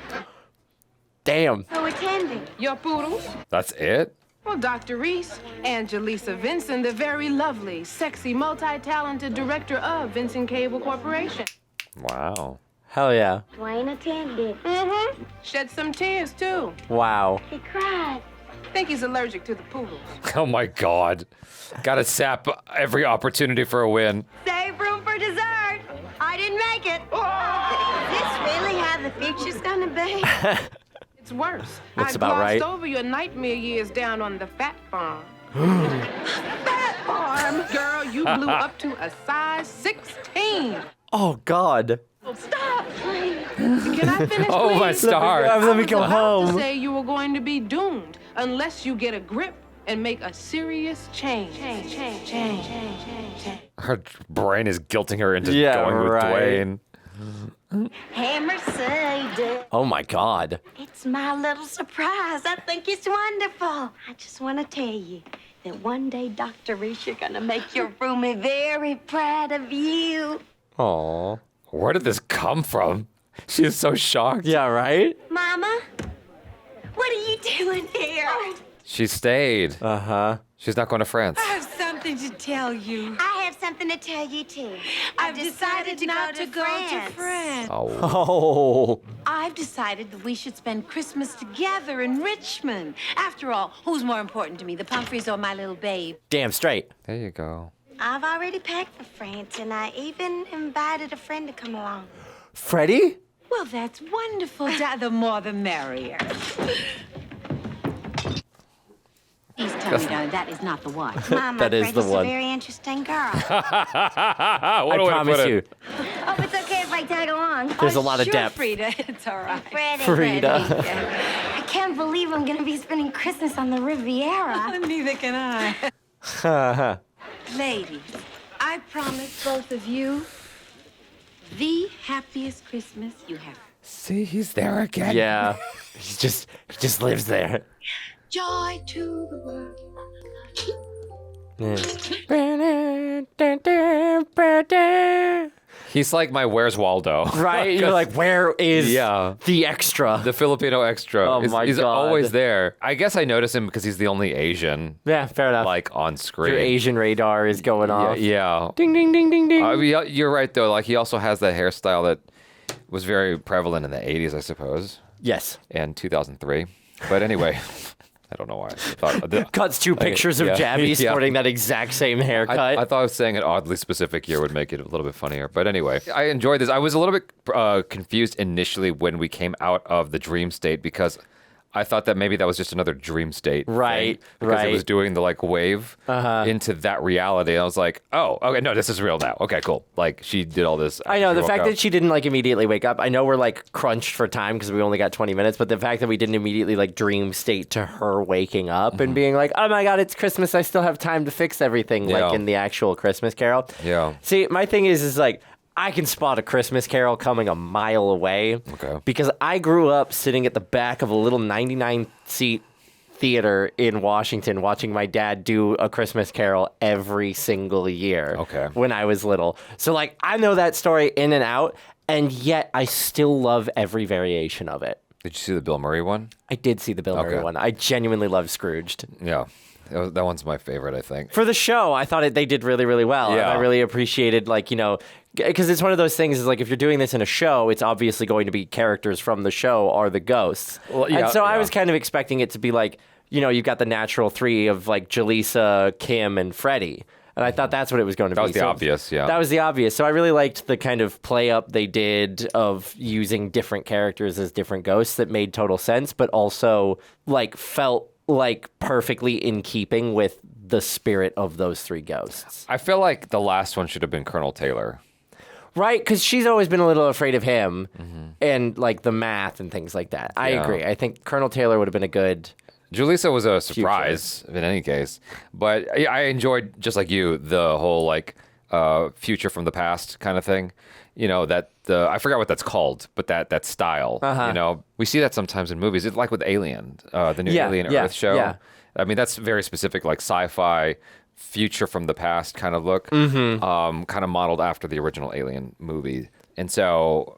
Damn. Who attending? Your poodles? That's it? Well, Dr. Reese and Jaleesa Vincent, the very lovely, sexy, multi-talented director of Vincent Cable Corporation. Wow. Hell yeah. Dwayne attended. Mm-hmm. Shed some tears, too. Wow. He cried. Think he's allergic to the poodles. Oh my God. Gotta sap every opportunity for a win. Save room for dessert. I didn't make it. Is this really how the future's gonna be? It's worse. Looks I about glossed right. over your nightmare years down on the fat farm. Fat farm. Girl, you blew up to a size 16. Oh, God. Stop, please. Can I finish, Oh, my please? stars. Let me go I was about home. to say you were going to be doomed unless you get a grip and make a serious change. Change. Her brain is guilting her into Yeah, going with right. Dwayne. Hey, Mercedes. Oh my God. It's my little surprise. I think it's wonderful. I just want to tell you that one day, Dr. Reese, you're going to make your roomie very proud of you. Aw. Where did this come from? She is so shocked. Yeah, right? Mama, what are you doing here? She stayed. Uh-huh. She's not going to France. I have something to tell you. I have something to tell you, too. I've decided not to go to France. Oh. I've decided that we should spend Christmas together in Richmond. After all, who's more important to me, the Pumphreys or my little babe? Damn straight. There you go. I've already packed for France, and I even invited a friend to come along. Freddie? Well, that's wonderful. The more the merrier. Please tell me, darling, that is not the one. Mama, That is the Freddie's one. a very interesting girl. I promise you. Oh, it's okay if I tag along. There's a lot of Sure, depth. Frida, it's all right. Freddie. Frida. I can't believe I'm going to be spending Christmas on the Riviera. Neither can I. Ladies, I promise both of you the happiest Christmas you have. See, he's there again. Yeah. He just lives there. Joy to the world. He's like my Where's Waldo. Right? You're like, where is Yeah. the extra? The Filipino extra. Oh He's- my he's God. always there. I guess I notice him because he's the only Asian, Yeah, fair enough. like, on screen. Your Asian radar is going Yeah, off. yeah. Ding, ding, ding, ding, ding. You're right, though. Like, he also has that hairstyle that was very prevalent in the 80s, I suppose, Yes. and 2003. But anyway, I don't know why. I thought, Cuts two pictures of yeah, Jaby yeah. sporting that exact same haircut. I thought I was saying an oddly specific year would make it a little bit funnier. But anyway, I enjoyed this. I was a little bit confused initially when we came out of the dream state because I thought that maybe that was just another dream state. Right, thing, because it was right. doing the like wave into that reality. I was like, oh, okay, no, this is real now. Okay, cool. Like she did all this. I know after the she fact woke up. that she didn't like immediately wake up. I know we're like crunched for time because we only got 20 minutes, but the fact that we didn't immediately like dream state to her waking up and being like, oh my God, it's Christmas. I still have time to fix everything Yeah. like in the actual Christmas Carol. Yeah. See, my thing is like, I can spot a Christmas Carol coming a mile away. Okay. Because I grew up sitting at the back of a little 99-seat theater in Washington watching my dad do a Christmas Carol every single year. Okay. When I was little. So like I know that story in and out, and yet I still love every variation of it. Did you see the Bill Murray one? I did see the Bill Murray Okay. one. I genuinely love Scrooged. Yeah. That one's my favorite, I think. For the show, I thought they did really, really well. And Yeah. I really appreciated, like, you know, because it's one of those things is like if you're doing this in a show, it's obviously going to be characters from the show are the ghosts. Well, yeah, and so I yeah. was kind of expecting it to be like, you know, you've got the natural three of like Jaleesa, Kim, and Freddie. And I thought that's what it was going to be. That was the So obvious, yeah. That was the obvious. So I really liked the kind of play up they did of using different characters as different ghosts that made total sense, but also like felt like perfectly in keeping with the spirit of those three ghosts. I feel like the last one should have been Colonel Taylor. Right, because she's always been a little afraid of him and like the math and things like that. I Yeah. agree. I think Colonel Taylor would have been a good. Jaleesa was a surprise in any case, but I enjoyed, just like you, the whole like future from the past kind of thing. You know, that I forgot what that's called, but that style. You know, we see that sometimes in movies. It's like with Alien, the new Alien Earth show. Yeah. I mean, that's very specific, like sci-fi future from the past kind of look, kind of modeled after the original Alien movie. And so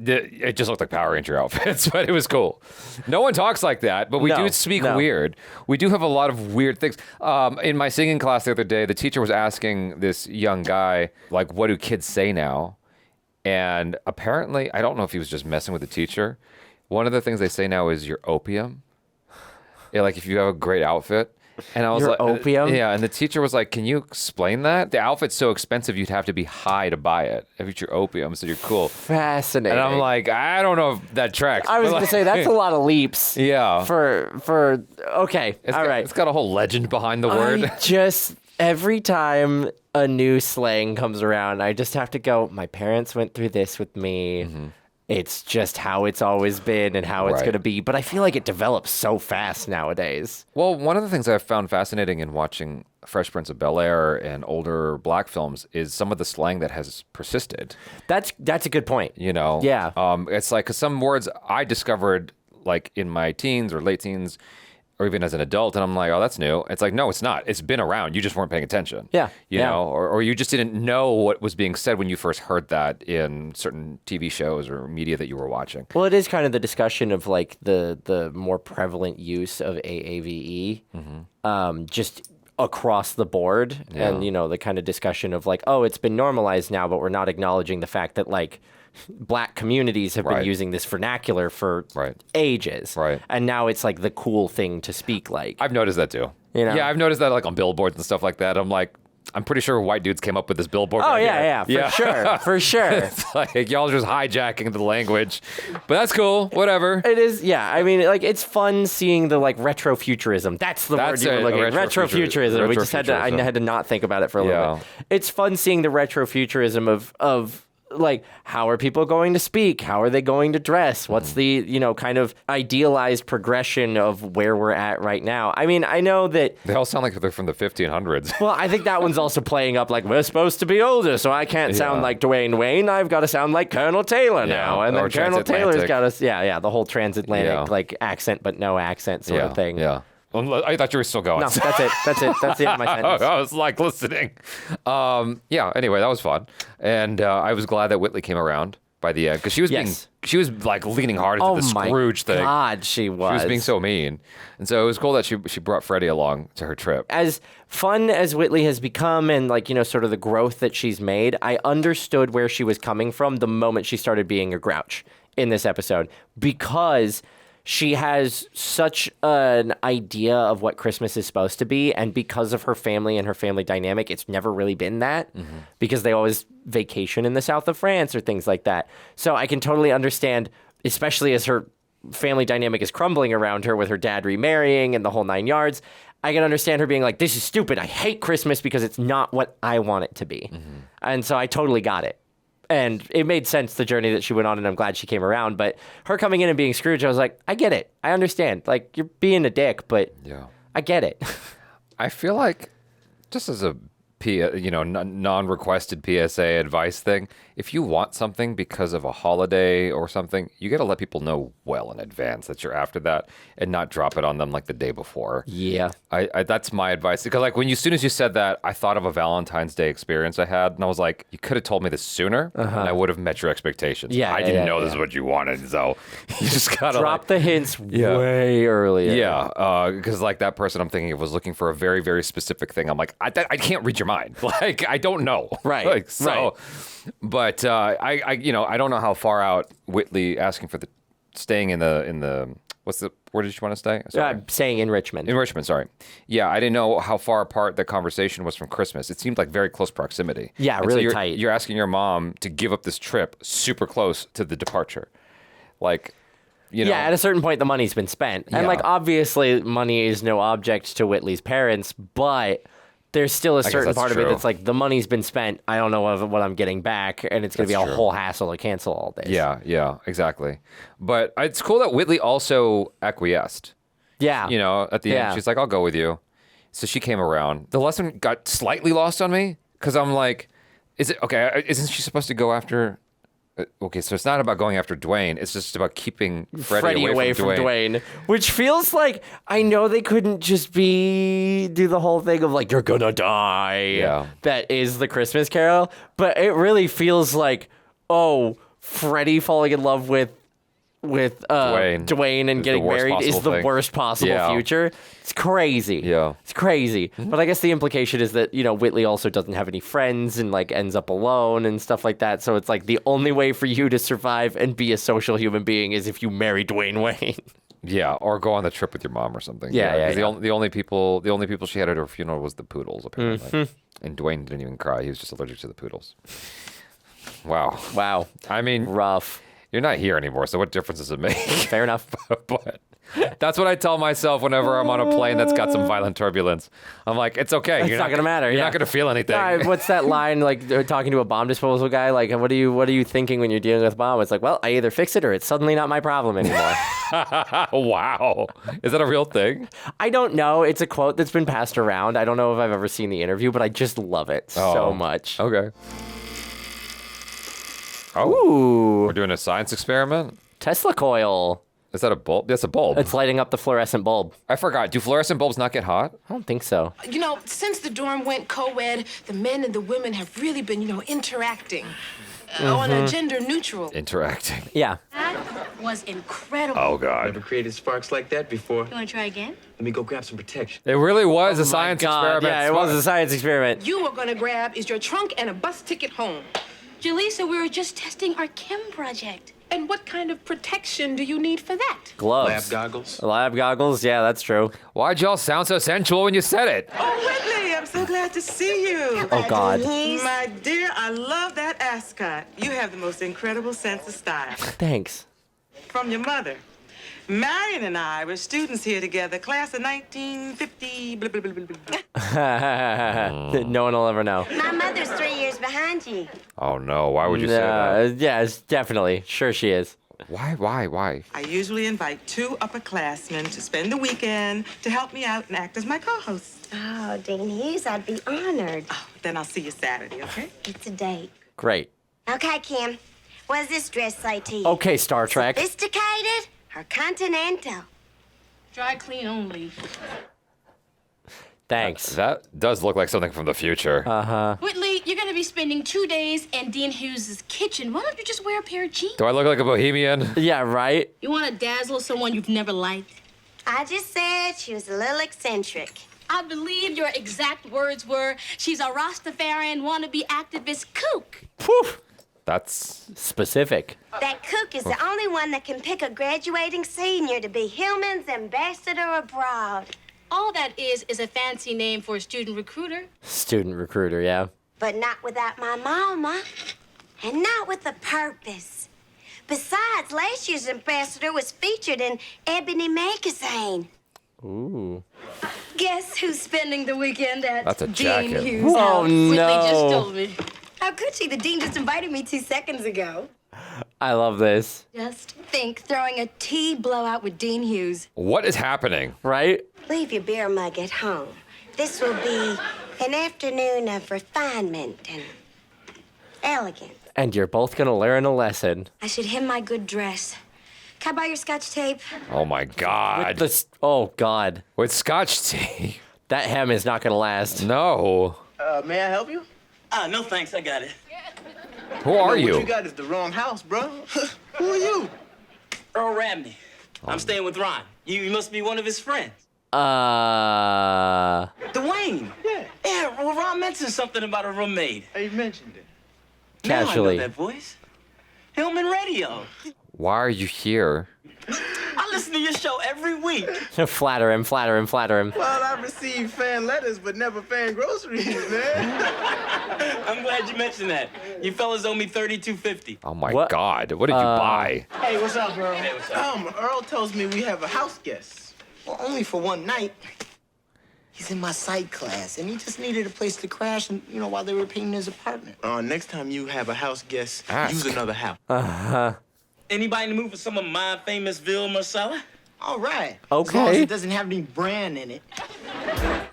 it just looked like Power Ranger outfits, but it was cool. No one talks like that, but we do speak weird. We do have a lot of weird things. In my singing class the other day, the teacher was asking this young guy, like, what do kids say now? And apparently, I don't know if he was just messing with the teacher. One of the things they say now is your opium. Yeah, like if you have a great outfit. And I was Your like, opium? yeah. And the teacher was like, can you explain that? The outfit's so expensive, you'd have to be high to buy it. If it's your opium, so you're cool. Fascinating. And I'm like, I don't know if that tracks. I was But going to like- say that's a lot of leaps. Yeah. For okay, all right. It's got a whole legend behind the word. I just every time a new slang comes around, I just have to go. My parents went through this with me. it's just how it's always been and how it's going to be. But I feel like it develops so fast nowadays. Well, one of the things I've found fascinating in watching Fresh Prince of Bel-Air and older black films is some of the slang that has persisted. That's a good point. You know? Yeah. It's like 'cause some words I discovered like in my teens or late teens or even as an adult, and I'm like, oh, that's new. It's like, no, it's not. It's been around. You just weren't paying attention. Yeah. You know, or you just didn't know what was being said when you first heard that in certain TV shows or media that you were watching. Well, it is kind of the discussion of like the more prevalent use of AAVE, just across the board. Yeah. And, you know, the kind of discussion of like, oh, it's been normalized now, but we're not acknowledging the fact that like black communities have been using this vernacular for ages. Right. And now it's like the cool thing to speak like. I've noticed that too. You know? Yeah, I've noticed that like on billboards and stuff like that. I'm like, I'm pretty sure white dudes came up with this billboard. Oh, right yeah, here. for sure. It's like y'all just hijacking the language, but that's cool. Whatever. It is, yeah. I mean, like it's fun seeing the like retrofuturism. That's the word you were looking at. Retrofuturism. We just had to. I had to not think about it for a little bit. It's fun seeing the retrofuturism of like, how are people going to speak? How are they going to dress? What's the, you know, kind of idealized progression of where we're at right now? I mean, I know that they all sound like they're from the 1500s. Well, I think that one's also playing up like, we're supposed to be older, so I can't sound like Dwayne Wayne. I've got to sound like Colonel Taylor now. And then Colonel Taylor's got us, the whole transatlantic like accent, but no accent sort of thing. Yeah. I thought you were still going. No, that's it. That's it. That's the end of my sentence. I was like listening. Yeah. Anyway, that was fun, and I was glad that Whitley came around by the end because she was like leaning hard into the Scrooge thing. Oh my God, she was. She was being so mean, and so it was cool that she brought Freddie along to her trip. As fun as Whitley has become, and like, you know, sort of the growth that she's made, I understood where she was coming from the moment she started being a grouch in this episode, because she has such an idea of what Christmas is supposed to be, and because of her family and her family dynamic, it's never really been that, because they always vacation in the south of France or things like that. So I can totally understand, especially as her family dynamic is crumbling around her with her dad remarrying and the whole 9 yards, I can understand her being like, this is stupid. I hate Christmas because it's not what I want it to be. And so I totally got it. And it made sense, the journey that she went on, and I'm glad she came around. But her coming in and being Scrooge, I was like, I get it. I understand. Like, you're being a dick, but I get it. I feel like, just as a non-requested PSA advice thing, if you want something because of a holiday or something, you got to let people know well in advance that you're after that, and not drop it on them like the day before. Yeah. I that's my advice, because like as soon as you said that, I thought of a Valentine's Day experience I had, and I was like, you could have told me this sooner, and I would have met your expectations. I didn't know this is what you wanted, so you just gotta drop the hints way earlier. Yeah, because like that person I'm thinking of was looking for a very, very specific thing. I'm like, I can't read your mind. Like, I don't know. Right. Like, so, but I don't know how far out Whitley asking for the staying in the where did you want to stay? Staying in Richmond. In Richmond, sorry. Yeah, I didn't know how far apart the conversation was from Christmas. It seemed like very close proximity. Yeah, and really so tight. You're asking your mom to give up this trip super close to the departure. Like, you know. Yeah, at a certain point, the money's been spent. And like, obviously, money is no object to Whitley's parents, but there's still a certain part of it that's like, the money's been spent. I don't know what I'm getting back, and it's going to be a whole hassle to cancel all this. Yeah, exactly. But it's cool that Whitley also acquiesced. Yeah. You know, at the end, she's like, I'll go with you. So she came around. The lesson got slightly lost on me, because I'm like, isn't she supposed to go after... Okay, so it's not about going after Dwayne. It's just about keeping Freddie away from Dwayne. Which feels like, I know they couldn't just do the whole thing of like, you're gonna die. Yeah. That is the Christmas Carol. But it really feels like, Freddie falling in love with Dwayne and getting married is the worst possible future. It's crazy. Yeah. It's crazy. But I guess the implication is that, Whitley also doesn't have any friends and like ends up alone and stuff like that. So it's like the only way for you to survive and be a social human being is if you marry Dwayne Wayne. Yeah, or go on the trip with your mom or something. Yeah. The only people she had at her funeral was the poodles, apparently. And Dwayne didn't even cry. He was just allergic to the poodles. Wow. I mean, rough. You're not here anymore, so what difference does it make? Fair enough. But That's what I tell myself whenever I'm on a plane that's got some violent turbulence. I'm like, it's okay. It's not gonna matter. You're yeah. not gonna feel anything. What's that line like? They're talking to a bomb disposal guy. Like, what are you thinking when you're dealing with a bomb? It's like, well, I either fix it or it's suddenly not my problem anymore. Wow, is that a real thing? I don't know. It's a quote that's been passed around. I don't know if I've ever seen the interview, but I just love it so much. Okay. Oh, Ooh, we're doing a science experiment. Tesla coil. Is that a bulb? That's a bulb. It's lighting up the fluorescent bulb. I forgot. Do fluorescent bulbs not get hot? I don't think so. You know, since the dorm went co-ed, the men and the women have really been, interacting on a gender neutral. Interacting. Yeah. That was incredible. Oh, God. Never created sparks like that before. You want to try again? Let me go grab some protection. It really was a science experiment. Yeah, it was a science experiment. You are gonna grab is your trunk and a bus ticket home. Jaleesa, we were just testing our chem project. And what kind of protection do you need for that? Gloves. Lab goggles. Lab goggles. Yeah, that's true. Why'd y'all sound so sensual when you said it? Oh, Whitley, I'm so glad to see you. Oh, God. My dear, I love that ascot. You have the most incredible sense of style. Thanks. From your mother. Marion and I were students here together, class of 1950, blah, blah, blah, blah, blah. No one will ever know. My mother's 3 years behind you. Oh, no. Why would you say that? Yes, definitely. Sure she is. Why? I usually invite 2 upperclassmen to spend the weekend to help me out and act as my co-host. Oh, Dean Hughes, I'd be honored. Oh, then I'll see you Saturday, okay? It's a date. Great. Okay, Kim. What does this dress say to you? Okay, Star Trek. Sophisticated or continental? Dry clean only. Thanks. That does look like something from the future. Uh-huh. Whitley, you're going to be spending 2 days in Dean Hughes' kitchen. Why don't you just wear a pair of jeans? Do I look like a bohemian? Yeah, right? You want to dazzle someone you've never liked? I just said she was a little eccentric. I believe your exact words were, she's a Rastafarian wannabe activist kook. Poof. That's specific. That kook is the only one that can pick a graduating senior to be Hillman's ambassador abroad. All that is a fancy name for a student recruiter. Student recruiter, yeah. But not without my mama. And not with a purpose. Besides, last year's ambassador was featured in Ebony Magazine. Ooh. Guess who's spending the weekend at That's a Dean jacket. Hughes' Oh, house? no. Whitley just told me. How could she? The dean just invited me 2 seconds ago. I love this. Just think, throwing a tea blowout with Dean Hughes. What is happening? Right? Leave your beer mug at home. This will be an afternoon of refinement and elegance. And you're both gonna learn a lesson. I should hem my good dress. Can I buy your Scotch tape? Oh, my God. Oh, God. With Scotch tea. That hem is not gonna last. No. May I help you? No thanks, I got it. Who are What you? you got is the wrong house, bro. Who are you? Earl Rabney. I'm staying with Ron. You must be one of his friends. Dwayne. Yeah, well, Ron mentioned something about a roommate. He mentioned it. Casually. Now I know that voice. Hillman Radio. Why are you here? I listen to your show every week. Flatter him, flatter him, flatter him. Well, I received fan letters, but never fan groceries, man. I'm glad you mentioned that. You fellas owe me $32.50. Oh, my God. What did you buy? Hey, what's up, Earl? Hey, what's up? Earl tells me we have a house guest. Well, only for one night. He's in my psych class, and he just needed a place to crash, and while they were painting his apartment. Next time you have a house guest, use another house. Uh-huh. Anybody in the mood for some of my famous Ville Marcella? All right. Okay. As long as it doesn't have any brand in it.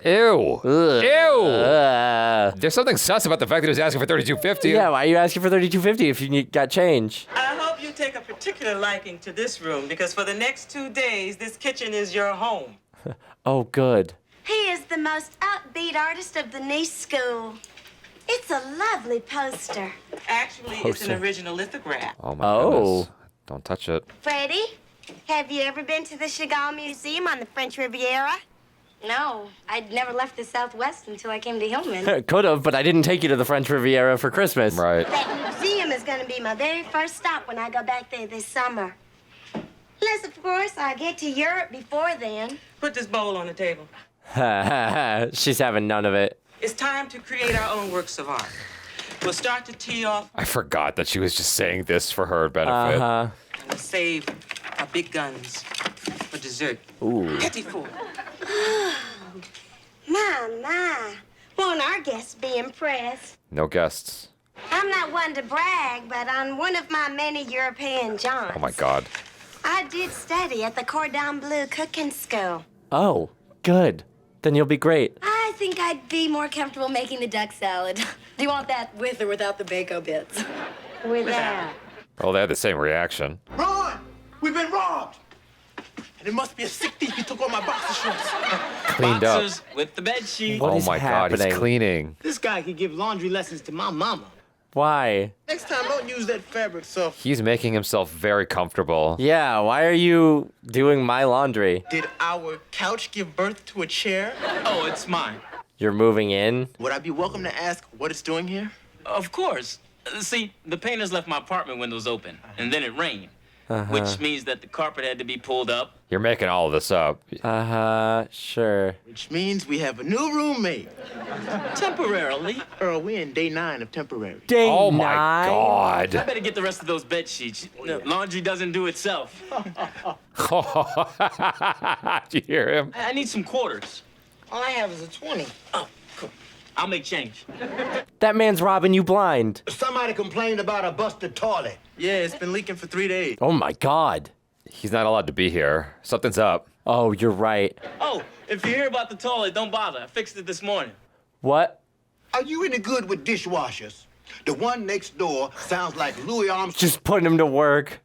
Ew. Ugh. Ew. There's something sus about the fact that he was asking for $32.50. Yeah, why are you asking for $32.50 if you got change? I hope you take a particular liking to this room, because for the next 2 days, this kitchen is your home. Oh, good. He is the most upbeat artist of the niece school. It's a lovely poster. Actually, it's an original lithograph. Oh, my goodness. Don't touch it. Freddie, have you ever been to the Chagall Museum on the French Riviera? No, I'd never left the Southwest until I came to Hillman. Could have, but I didn't take you to the French Riviera for Christmas. Right. That museum is going to be my very first stop when I go back there this summer. Unless, of course, I get to Europe before then. Put this bowl on the table. She's having none of it. It's time to create our own works of art. We'll start to tee off I forgot that she was just saying this for her benefit. Uh-huh. and save our big guns for dessert. Ooh. Petit four. My. Won't our guests be impressed? No guests. I'm not one to brag, but on one of my many European jaunts, Oh my God. I did study at the Cordon Bleu cooking school. Oh, good. Then you'll be great. I think I'd be more comfortable making the duck salad. Do you want that with or without the bacon bits? Without. Oh, they had the same reaction. Run! We've been robbed! And it must be a sick thief who took all my boxer shorts. Cleaned up. Boxers with the bed sheet. What Oh is my God, happening? he's cleaning. This guy could give laundry lessons to my mama. Why? Next time, don't use that fabric stuff. He's making himself very comfortable. Yeah, why are you doing my laundry? Did our couch give birth to a chair? Oh, it's mine. You're moving in? Would I be welcome to ask what it's doing here? Of course. See, the painters left my apartment windows open, and then it rained, which means that the carpet had to be pulled up. You're making all of this up. Sure. Which means we have a new roommate. Temporarily. Earl, we're in day 9 of temporary. Day Oh my 9? I God. better get the rest of those bed sheets. Laundry doesn't do itself. Do you hear him? I need some quarters. All I have is a 20. Oh, cool. I'll make change. That man's robbing you blind. Somebody complained about a busted toilet. Yeah, it's been leaking for 3 days. Oh my God. He's not allowed to be here. Something's up. Oh, you're right. Oh, if you hear about the toilet, don't bother. I fixed it this morning. What? Are you any good with dishwashers? The one next door sounds like Louis Armstrong. Just putting him to work.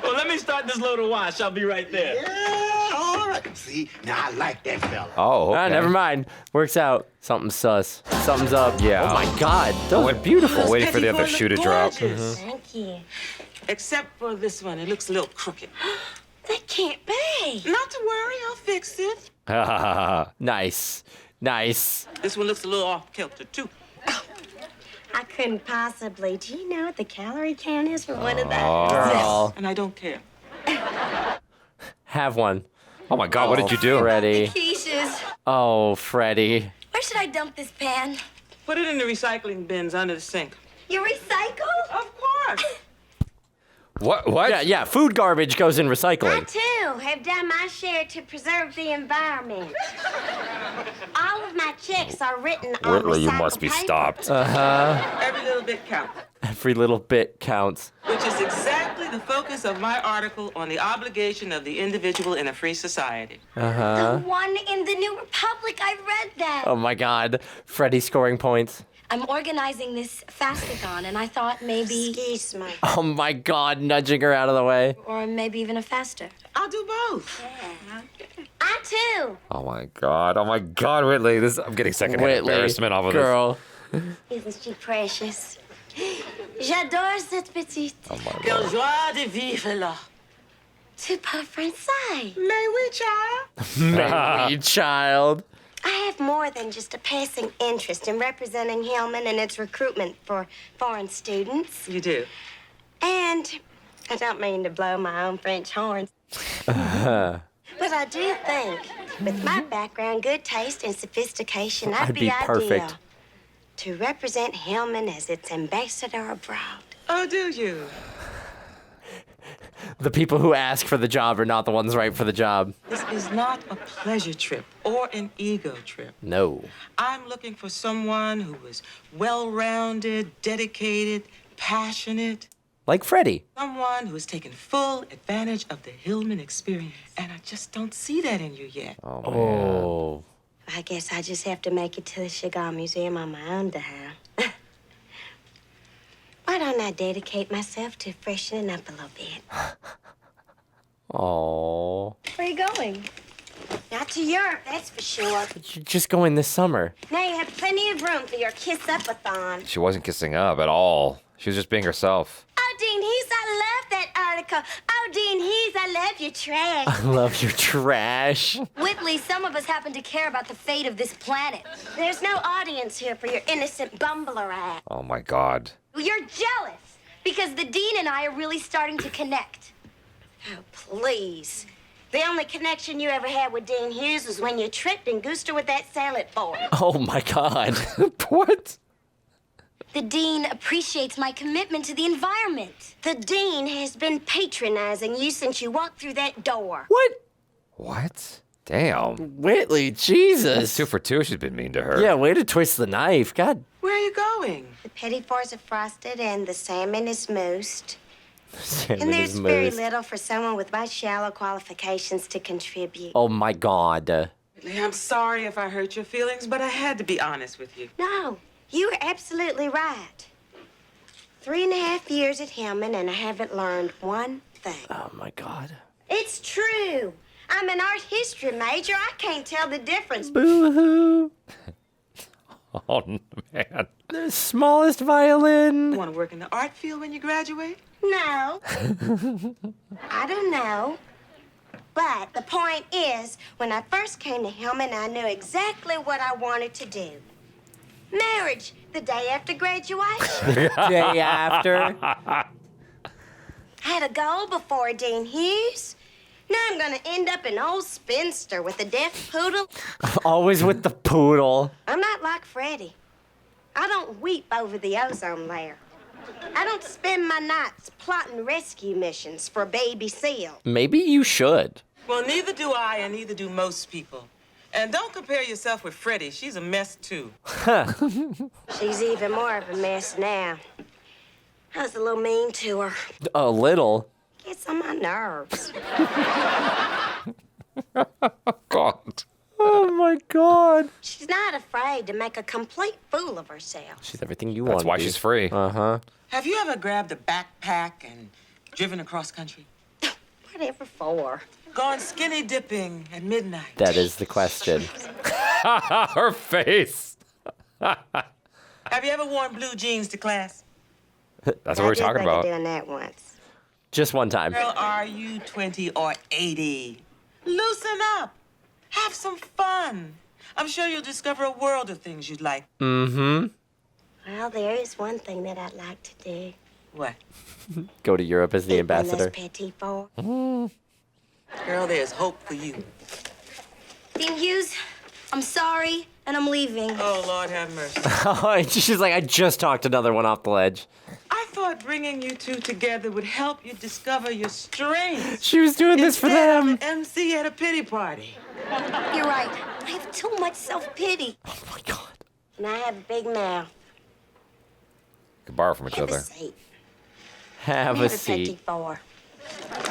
Well, let me start this load of wash. I'll be right there. Yeah, all right. See, now I like that fella. Oh, okay. Ah, never mind. Works out. Something's sus. Something's up. Yeah. Oh my God. Those are beautiful. Waiting for the other Petit shoe to four drop. look gorgeous. Thank you. Except for this one. It looks a little crooked. That can't be. Not to worry, I'll fix it. Nice. Nice. This one looks a little off kilter, too. I couldn't possibly. Do you know what the calorie count is for one of those? Girl. And I don't care. Have one. Oh my God, what did you do? Freddie. Quiches. Oh, Freddie. Where should I dump this pan? Put it in the recycling bins under the sink. You recycle? Of course. What? Yeah, food garbage goes in I, recycling. too, have done my share to preserve the environment. All of my checks are written on Whitley, you recycled must be paper. stopped. Every little bit counts. Every little bit counts. Which is exactly the focus of my article on the obligation of the individual in a free society. The one in the New Republic. I read that. Oh my God. Freddie scoring points. I'm organizing this fastathon, and I thought maybe, Excuse me. Oh my God, nudging her out of the way. or maybe even a faster. I'll do both. I, too. Oh my God, Whitley. I'm getting secondhand Whitley, embarrassment off of girl. Isn't she precious? J'adore cette petite. this. Oh my Quelle God. joie de vivre là. Tu pas français. Mais oui, child. Maybe, child. I have more than just a passing interest in representing Hillman and its recruitment for foreign students. You do. And I don't mean to blow my own French horns. But I do think, with my background, good taste, and sophistication, I'd I'd be ideal perfect. to represent Hillman as its ambassador abroad. Oh, do you? The people who ask for the job are not the ones right for the job. This is not a pleasure trip or an ego trip. No. I'm looking for someone who is well-rounded, dedicated, passionate. Like Freddie. Someone who has taken full advantage of the Hillman experience. And I just don't see that in you yet. Oh. I guess I just have to make it to the Chagall Museum on my own time. Why don't I dedicate myself to freshening up a little bit? Oh. Where are you going? Not to Europe, that's for sure. You're just going this summer. Now you have plenty of room for your kiss-up-a-thon. She wasn't kissing up at all. She was just being herself. Oh, Dean Hughes, I love that article. Oh, Dean Hughes, I love your trash. I love your trash. Whitley, some of us happen to care about the fate of this planet. There's no audience here for your innocent bumbler act. Oh my God. You're jealous because the dean and I are really starting to connect. Oh, please. The only connection you ever had with Dean Hughes was when you tripped and goosed her with that salad board. Oh my God. What? The dean appreciates my commitment to the environment. The dean has been patronizing you since you walked through that door. What? What? Damn. Whitley, Jesus. That's 2 for 2. She's been mean to her. Yeah, way to twist the knife. God. Where are you going? The petit fours are frosted and the salmon is moosed. Salmon And there's is very moist. little for someone with my shallow qualifications to contribute. Oh my God. I'm sorry if I hurt your feelings, but I had to be honest with you. No, you are absolutely right. 3.5 years at Hillman and I haven't learned one thing. Oh my God. It's true. I'm an art history major. I can't tell the difference. Boo-hoo. Oh, man. The smallest violin. You want to work in the art field when you graduate? No. I don't know. But the point is, when I first came to Hillman, I knew exactly what I wanted to do. Marriage, the day after graduation. Day after. I had a goal before Dean Hughes. Now I'm gonna end up an old spinster with a deaf poodle. Always with the poodle. I'm not like Freddie. I don't weep over the ozone layer. I don't spend my nights plotting rescue missions for baby seal. Maybe you should. Well, neither do I, and neither do most people. And don't compare yourself with Freddie. She's a mess, too. She's even more of a mess now. I was a little mean to her. A little. Gets on my nerves. God. Oh my God. She's not afraid to make a complete fool of herself. She's everything you want. That's why she's free. Uh-huh. Have you ever grabbed a backpack and driven across country? Whatever for. Gone skinny dipping at midnight? That is the question. Her face. Have you ever worn blue jeans to class? That's what we're talking I about. did doing that once. Just one time. Girl, are you 20 or 80? Loosen up. Have some fun. I'm sure you'll discover a world of things you'd like. Mm-hmm. Well, there is one thing that I'd like to do. What? Go to Europe as the ambassador. Petit four. Girl, there's hope for you. Dean Hughes, I'm sorry, and I'm leaving. Oh, Lord have mercy. She's like, I just talked another one off the ledge. I thought bringing you two together would help you discover your strengths. She was doing this for Instead, them. I'm an MC at a pity party. You're right. I have too much self-pity. Oh my God. And I have a big mouth. Could borrow from each Have a other. seat. Have a Petit seat. four.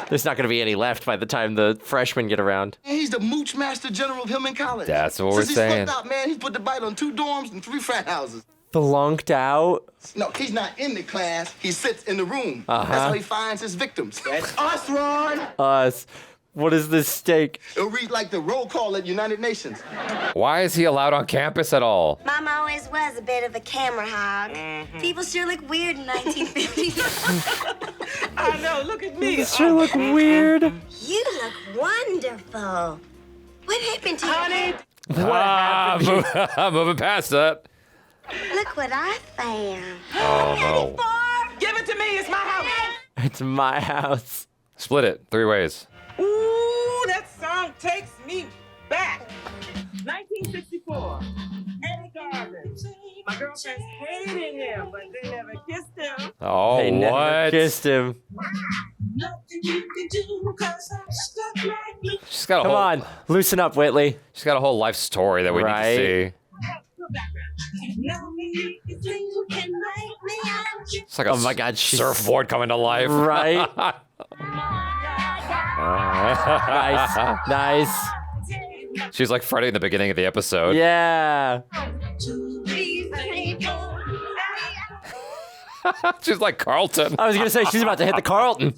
There's not going to be any left by the time the freshmen get around. And he's the mooch master general of Hillman College. That's what we're Since saying. He's flipped out, man. He's put the bite on 2 dorms and 3 frat houses. Flunked out. No, he's not in the class. He sits in the room. Uh-huh. That's how he finds his victims. That's us, Ron. Us. What is this steak? It'll read like the roll call at United Nations. Why is he allowed on campus at all? Mom always was a bit of a camera hog. People sure look weird in 1950. I know, look at me. You sure look weird. You look wonderful. What happened to Honey. Moving past that. you? Look what I found. Oh, no. Give it to me. It's my house. It's my house. Split it 3 ways. Ooh, that song takes me back. 1964. Eddie Garvin. My girlfriends hated him, but they never kissed him. Oh, They never what? kissed him. She's got a Come whole. on, loosen up, Whitley. She's got a whole life story that we Right. need to see. It's like a Oh my God, she's surfboard coming to life. Right. Nice, nice. She's like Freddie in the beginning of the episode. Yeah. She's like Carlton. I was gonna say she's about to hit the Carlton.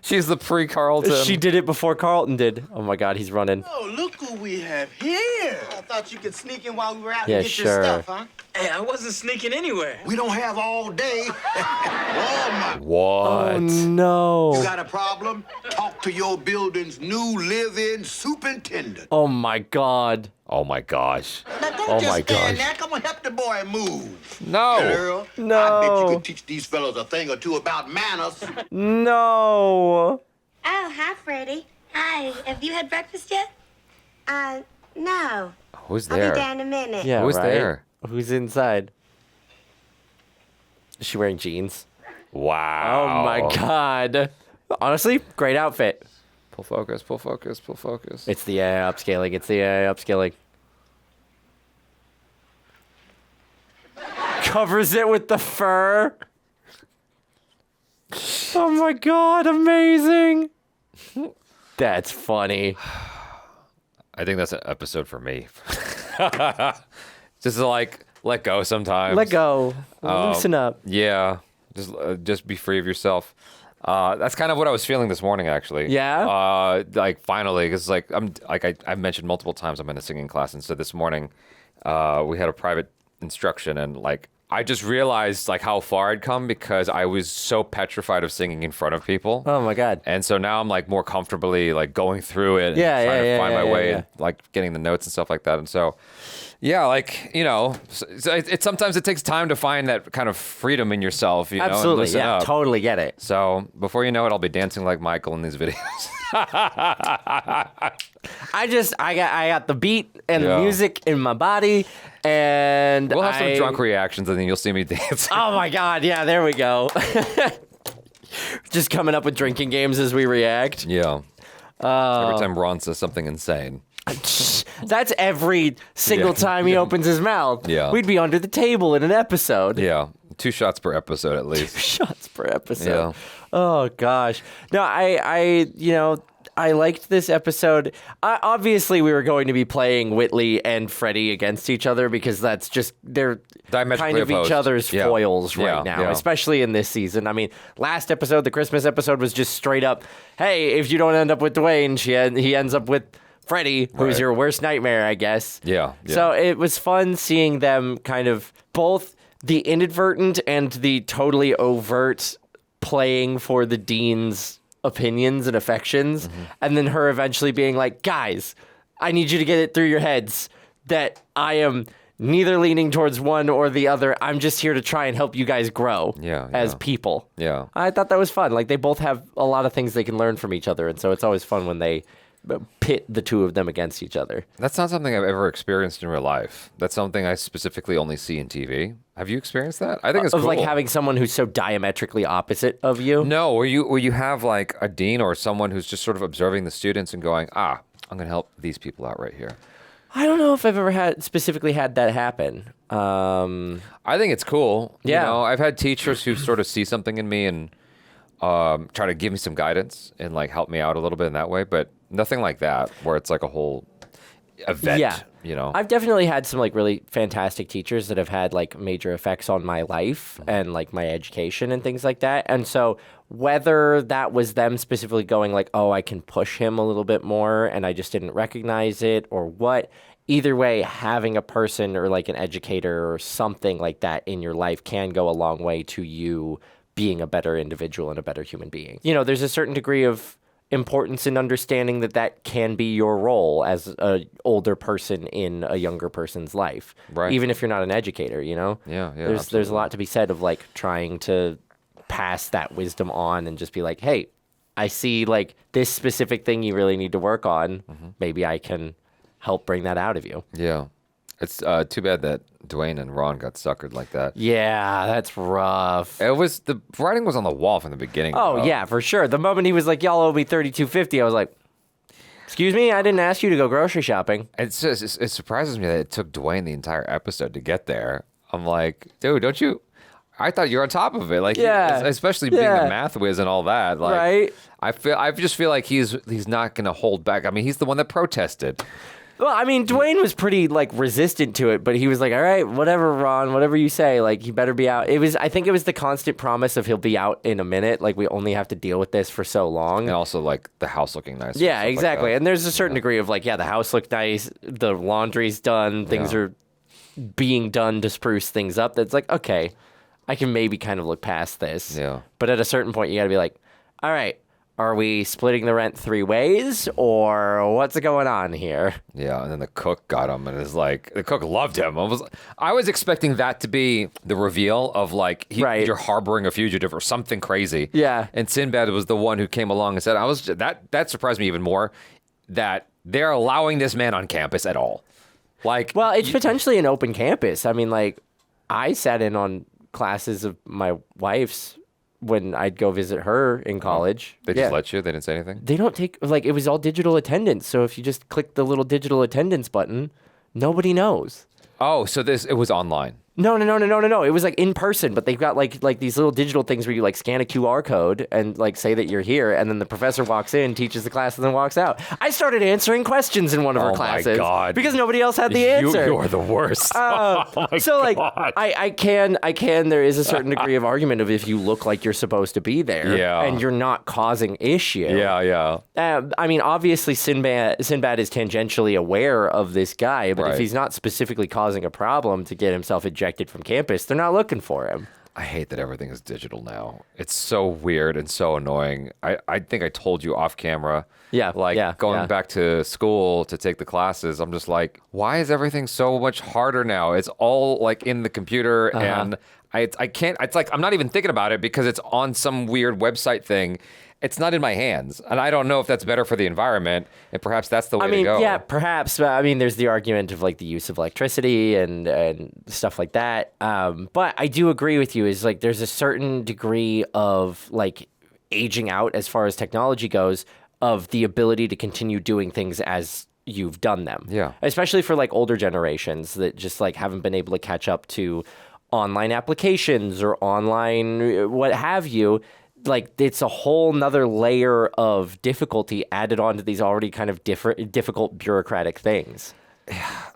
She's the pre-Carlton. She did it before Carlton did. Oh my God, he's running. Oh, look who we have here. I thought you could sneak in while we were out Yeah, and get sure. your stuff, huh? Hey, I wasn't sneaking anywhere. We don't have all day. Walmart. What? Oh no. You got a problem? Talk to your building's new live-in superintendent. Oh my God. Oh my gosh. Now, don't Oh just my stand gosh. there. Come on, help the boy move. No. Girl, No. I bet you could teach these fellas a thing or two about manners. No. Oh, hi, Freddie. Hi, have you had breakfast yet? No. Who's I'll there? be down in a minute. Yeah, Who's right? there? Who's inside? Is she wearing jeans? Wow. Oh my God. Honestly, great outfit. Pull focus, pull focus, pull focus. It's the AI upscaling. It's the AI upscaling. Covers it with the fur. Oh my god, amazing. That's funny. I think that's an episode for me. Just to, like, let go sometimes. Let go. Loosen up. Yeah. Just be free of yourself. That's kind of what I was feeling this morning, actually. Yeah? Like, finally, because, like, I mentioned multiple times I'm in a singing class, and so this morning we had a private instruction, and, like, I just realized, like, how far I'd come because I was so petrified of singing in front of people. Oh, my God. And so now I'm, like, more comfortably, like, going through it and trying to find my way and, like, getting the notes and stuff like that. And so, yeah, like, you know, sometimes it takes time to find that kind of freedom in yourself, you know, and Absolutely, loosen yeah, up. totally get it. So before you know it, I'll be dancing like Michael in these videos. I got the beat and the Yeah. music in my body, and We'll have some drunk reactions, and then you'll see me dance. Oh my god, yeah, there we go. Just coming up with drinking games as we react. Yeah. Every time Ron says something insane. That's every single Yeah. time he opens his mouth. Yeah. We'd be under the table in an episode. Yeah. 2 shots per episode at least. 2 shots per episode. Yeah. Oh gosh. No, I liked this episode. Obviously, we were going to be playing Whitley and Freddie against each other because that's just they're Diametrically kind of opposed. each other's Yeah. foils right Yeah, now, yeah. especially in this season. I mean, last episode, the Christmas episode, was just straight up, hey, if you don't end up with Dwayne, he ends up with Freddie, who's Right. your worst nightmare, I guess. Yeah, yeah. So it was fun seeing them kind of both the inadvertent and the totally overt playing for the dean's opinions and affections, and then her eventually being like, guys, I need you to get it through your heads that I am neither leaning towards one or the other. I'm just here to try and help you guys grow as people. Yeah. I thought that was fun. Like, they both have a lot of things they can learn from each other, and so it's always fun when they pit the two of them against each other. That's not something I've ever experienced in real life. That's something I specifically only see in TV. Have you experienced that? I think it's of cool. like having someone who's so diametrically opposite of you. No, where you have like a dean or someone who's just sort of observing the students and going, I'm going to help these people out right here. I don't know if I've ever specifically had that happen. I think it's cool. Yeah. You know, I've had teachers who sort of see something in me and try to give me some guidance and like help me out a little bit in that way, but nothing like that where it's like a whole event. Yeah. You know, I've definitely had some like really fantastic teachers that have had like major effects on my life and like my education and things like that. And so whether that was them specifically going like, oh, I can push him a little bit more and I just didn't recognize it or what, either way, having a person or like an educator or something like that in your life can go a long way to you being a better individual and a better human being. You know, there's a certain degree of importance in understanding that that can be your role as an older person in a younger person's life. Right. Even if you're not an educator, you know? Yeah, There's a lot to be said of like trying to pass that wisdom on and just be like, hey, I see like this specific thing you really need to work on. Maybe I can help bring that out of you. Yeah. It's too bad that Dwayne and Ron got suckered like that. Yeah, that's rough. It was the writing was on the wall from the beginning. Oh, bro. yeah, for sure. The moment he was like, y'all owe me $32.50, I was like, excuse me, I didn't ask you to go grocery shopping. It surprises me that it took Dwayne the entire episode to get there. I'm like, dude, don't you? I thought you were on top of it. Like, Yeah. especially being Yeah. the math whiz and all that. Like, Right. I just feel like he's not gonna hold back. I mean, he's the one that protested. Well, I mean, Dwayne was pretty like resistant to it, but he was like, all right, whatever, Ron, whatever you say, like, you better be out. I think it was the constant promise of he'll be out in a minute. Like, we only have to deal with this for so long. And also, like, the house looking nice. Yeah, and stuff exactly. Like that. And there's a certain degree of like, yeah, the house looked nice, the laundry's done, things are being done to spruce things up. That's like, okay, I can maybe kind of look past this. Yeah. But at a certain point, you got to be like, all right, are we splitting the rent 3 ways or what's going on here? Yeah, and then the cook got him and is like, the cook loved him. I was expecting that to be the reveal of like, you're harboring a fugitive or something crazy. Yeah. And Sinbad was the one who came along and said, that surprised me even more that they're allowing this man on campus at all. Like, well, it's potentially an open campus. I mean, like, I sat in on classes of my wife's when I'd go visit her in college. They just let you? They didn't say anything? They don't take, like, it was all digital attendance. So if you just click the little digital attendance button, nobody knows. Oh, so it was online. No. It was like in person, but they've got like these little digital things where you like scan a QR code and like say that you're here, and then the professor walks in, teaches the class, and then walks out. I stared answering questions in one of her classes. Oh my God. Because nobody else had the answer. You are the worst. So like I can there is a certain degree of argument of if you look like you're supposed to be there and you're not causing issue. Yeah. I mean, obviously Sinbad is tangentially aware of this guy, but if he's not specifically causing a problem to get himself ejected from campus, they're not looking for him. I hate that everything is digital now. It's so weird and so annoying. I think I told you off camera. Going back to school to take the classes, I'm just like, why is everything so much harder now? It's all like in the computer and I can't, it's like, I'm not even thinking about it because it's on some weird website thing. It's not in my hands. And I don't know if that's better for the environment. And perhaps that's the way to go. Yeah, perhaps. I mean, there's the argument of like the use of electricity and stuff like that. But I do agree with you is like there's a certain degree of like aging out as far as technology goes of the ability to continue doing things as you've done them. Yeah. Especially for like older generations that just like haven't been able to catch up to online applications or online what have you. Like it's a whole nother layer of difficulty added onto these already kind of difficult bureaucratic things.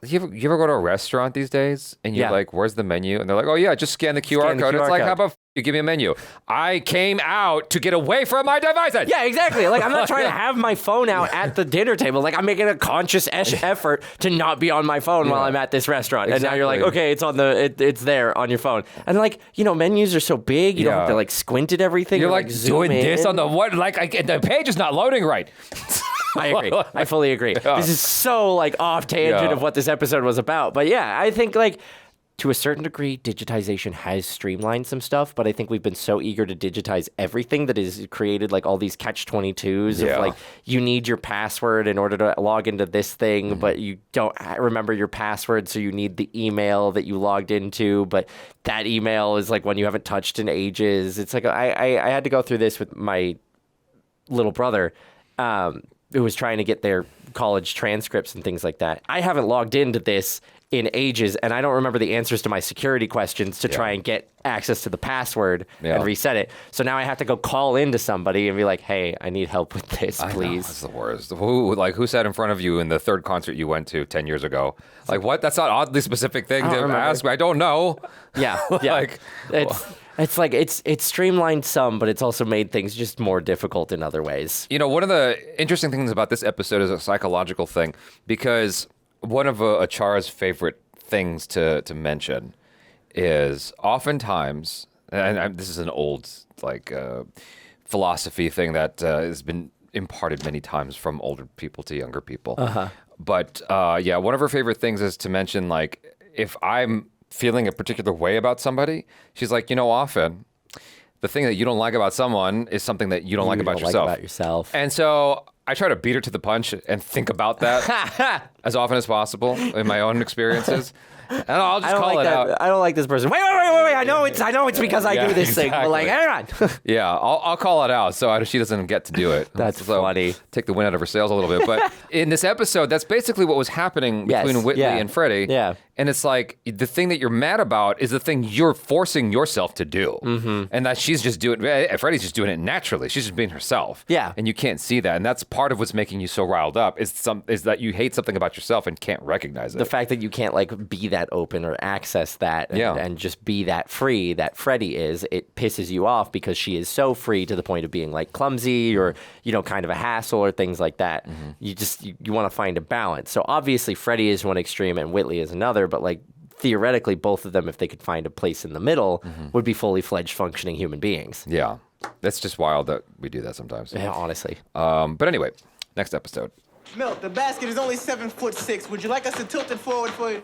You ever go to a restaurant these days and you're like, where's the menu? And they're like, oh yeah, just scan the QR code. It's like, how about you give me a menu? I came out to get away from my devices. Yeah, exactly. Like I'm not trying to have my phone out at the dinner table. Like I'm making a conscious effort to not be on my phone while I'm at this restaurant. And now you're like, okay, it's on it's there on your phone. And like, menus are so big, you don't have to like squint at everything. You're like doing this on the what? Like the page is not loading right. I agree. I fully agree. This is so like off tangent of what this episode was about. But yeah, I think like to a certain degree, digitization has streamlined some stuff, but I think we've been so eager to digitize everything that has created like all these catch-22s of like you need your password in order to log into this thing, but you don't remember your password, so you need the email that you logged into, but that email is like one you haven't touched in ages. It's like I had to go through this with my little brother. Who was trying to get their college transcripts and things like that. I haven't logged into this in ages, and I don't remember the answers to my security questions to try and get access to the password and reset it. So now I have to go call into somebody and be like, hey, I need help with this, please. That's the worst. Who sat in front of you in the third concert you went to 10 years ago? Like, what? That's not an oddly specific thing to ask. I don't know. Yeah. It's like it's streamlined some, but it's also made things just more difficult in other ways. One of the interesting things about this episode is a psychological thing, because one of Achara's favorite things to mention is oftentimes, and this is an old philosophy thing that has been imparted many times from older people to younger people. But one of her favorite things is to mention like if I'm feeling a particular way about somebody, she's like, often the thing that you don't like about someone is something that you don't like about yourself. And so I try to beat her to the punch and think about that as often as possible in my own experiences. And I'll just call it out. I don't like this person. Wait. I know it's because I do this thing. But like, hang on. Yeah, I'll call it out so she doesn't get to do it. That's funny. Take the wind out of her sails a little bit. But in this episode, that's basically what was happening between Whitley and Freddie. Yeah. And it's like the thing that you're mad about is the thing you're forcing yourself to do. And that she's just doing, Freddie's just doing it naturally. She's just being herself. Yeah. And you can't see that. And that's part of what's making you so riled up is that you hate something about yourself and can't recognize it. The fact that you can't like be that open or access that and just be that free that Freddie is, it pisses you off because she is so free to the point of being like clumsy or, kind of a hassle or things like that. You want to find a balance. So obviously Freddie is one extreme and Whitley is another, but like theoretically both of them, if they could find a place in the middle, would be fully fledged functioning human beings. Yeah. That's just wild that we do that sometimes. Yeah, honestly. But anyway, next episode. Milt, the basket is only 7'6". Would you like us to tilt it forward for you?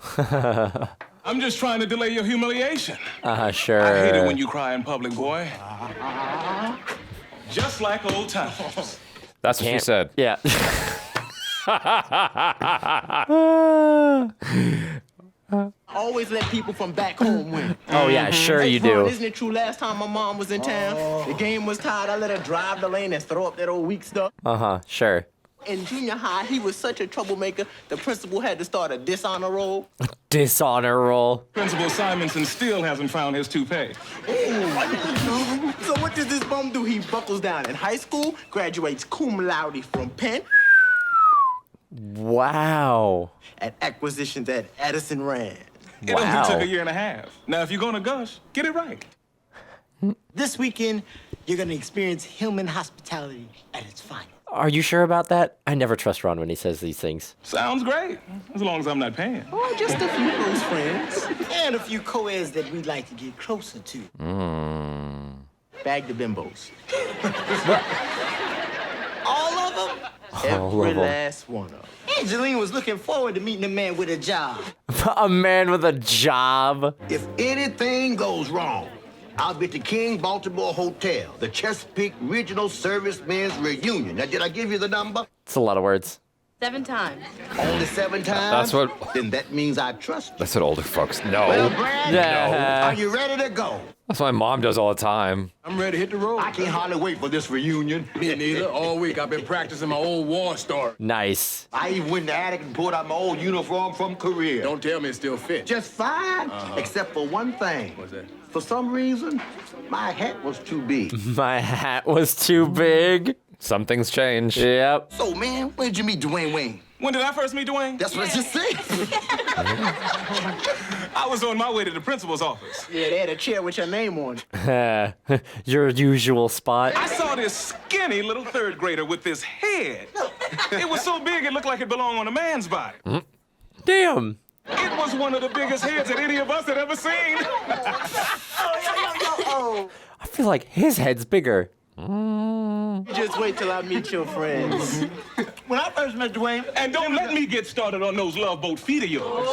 I'm just trying to delay your humiliation. Sure. I hate it when you cry in public, boy. Just like old times. That's what she said. Yeah. Always let people from back home win. Oh, yeah, sure Hey, you Vaughn, do. Isn't it true last time my mom was in town? The game was tied. I let her drive the lane and throw up that old weak stuff. Uh-huh, sure. In junior high, he was such a troublemaker, the principal had to start a dishonor roll. Dishonor roll. Principal Simonson still hasn't found his toupee. So what does this bum do? He buckles down in high school, graduates cum laude from Penn. Wow. At acquisitions at Addison Rand. It only took a year and a half. Now, if you're gonna gush, get it right. This weekend, you're gonna experience Hillman hospitality at its finest. Are you sure about that? I never trust Ron when he says these things. Sounds great, as long as I'm not paying. Oh, just a few close friends. And a few co-eds that we'd like to get closer to. Bag the bimbos. All of them? Every last one of them. Angeline was looking forward to meeting a man with a job. A man with a job? If anything goes wrong, I'll be at the King Baltimore Hotel, the Chesapeake Regional Servicemen's Reunion. Now, did I give you the number? It's a lot of words. 7 times. Only 7 times? That's what- Then that means I trust you. That's what older folks know. Well, Brad, Yeah. are you ready to go? That's what my mom does all the time. I'm ready to hit the road. I can't hardly wait for this reunion. Me neither. All week I've been practicing my old war story. Nice. I even went in the attic and pulled out my old uniform from Korea. Don't tell me it still fits. Just fine, except for one thing. What's that? For some reason, my hat was too big. My hat was too big. Some things change. Yep. So, man, where'd you meet Dwayne Wayne? When did I first meet Dwayne? That's what I just said. I was on my way to the principal's office. Yeah, they had a chair with your name on it. Your usual spot. I saw this skinny little third grader with this head. It was so big it looked like it belonged on a man's body. Damn. It was one of the biggest heads that any of us had ever seen. I feel like his head's bigger. Just wait till I meet your friends. When I first met Dwayne, And don't let me get started on those love boat feet of yours.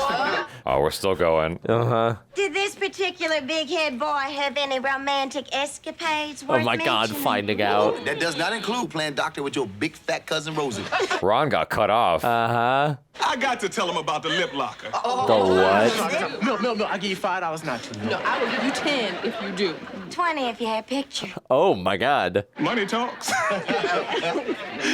Oh, we're still going. Uh-huh. Did this particular big-head boy have any romantic escapades Oh worth my God, mentioning? finding out. that does not include playing doctor with your big fat cousin Rosie. Ron got cut off. Uh-huh. I got to tell him about the lip locker. The what? No, I'll give you $5 not to. No, I will give you 10 if you do. 20 if you had a picture. Oh my God. Money talks.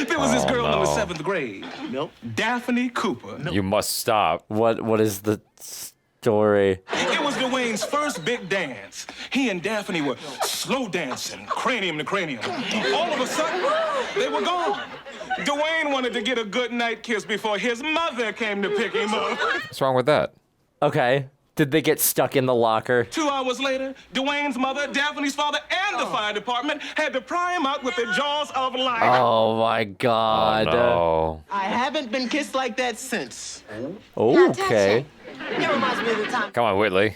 There was this girl in the 7th grade. Nope. Daphne Cooper. You must stop. What is the story? It was Dwayne's first big dance. He and Daphne were slow dancing, cranium to cranium. All of a sudden, they were gone. Dwayne wanted to get a good night kiss before his mother came to pick him up. What's wrong with that? Okay. Did they get stuck in the locker? 2 hours later, Dwayne's mother, Daphne's father, and the fire department had to pry him out with the jaws of life. Oh my God. Oh, I haven't been kissed like that since. Okay. That reminds me of the time come on, Whitley.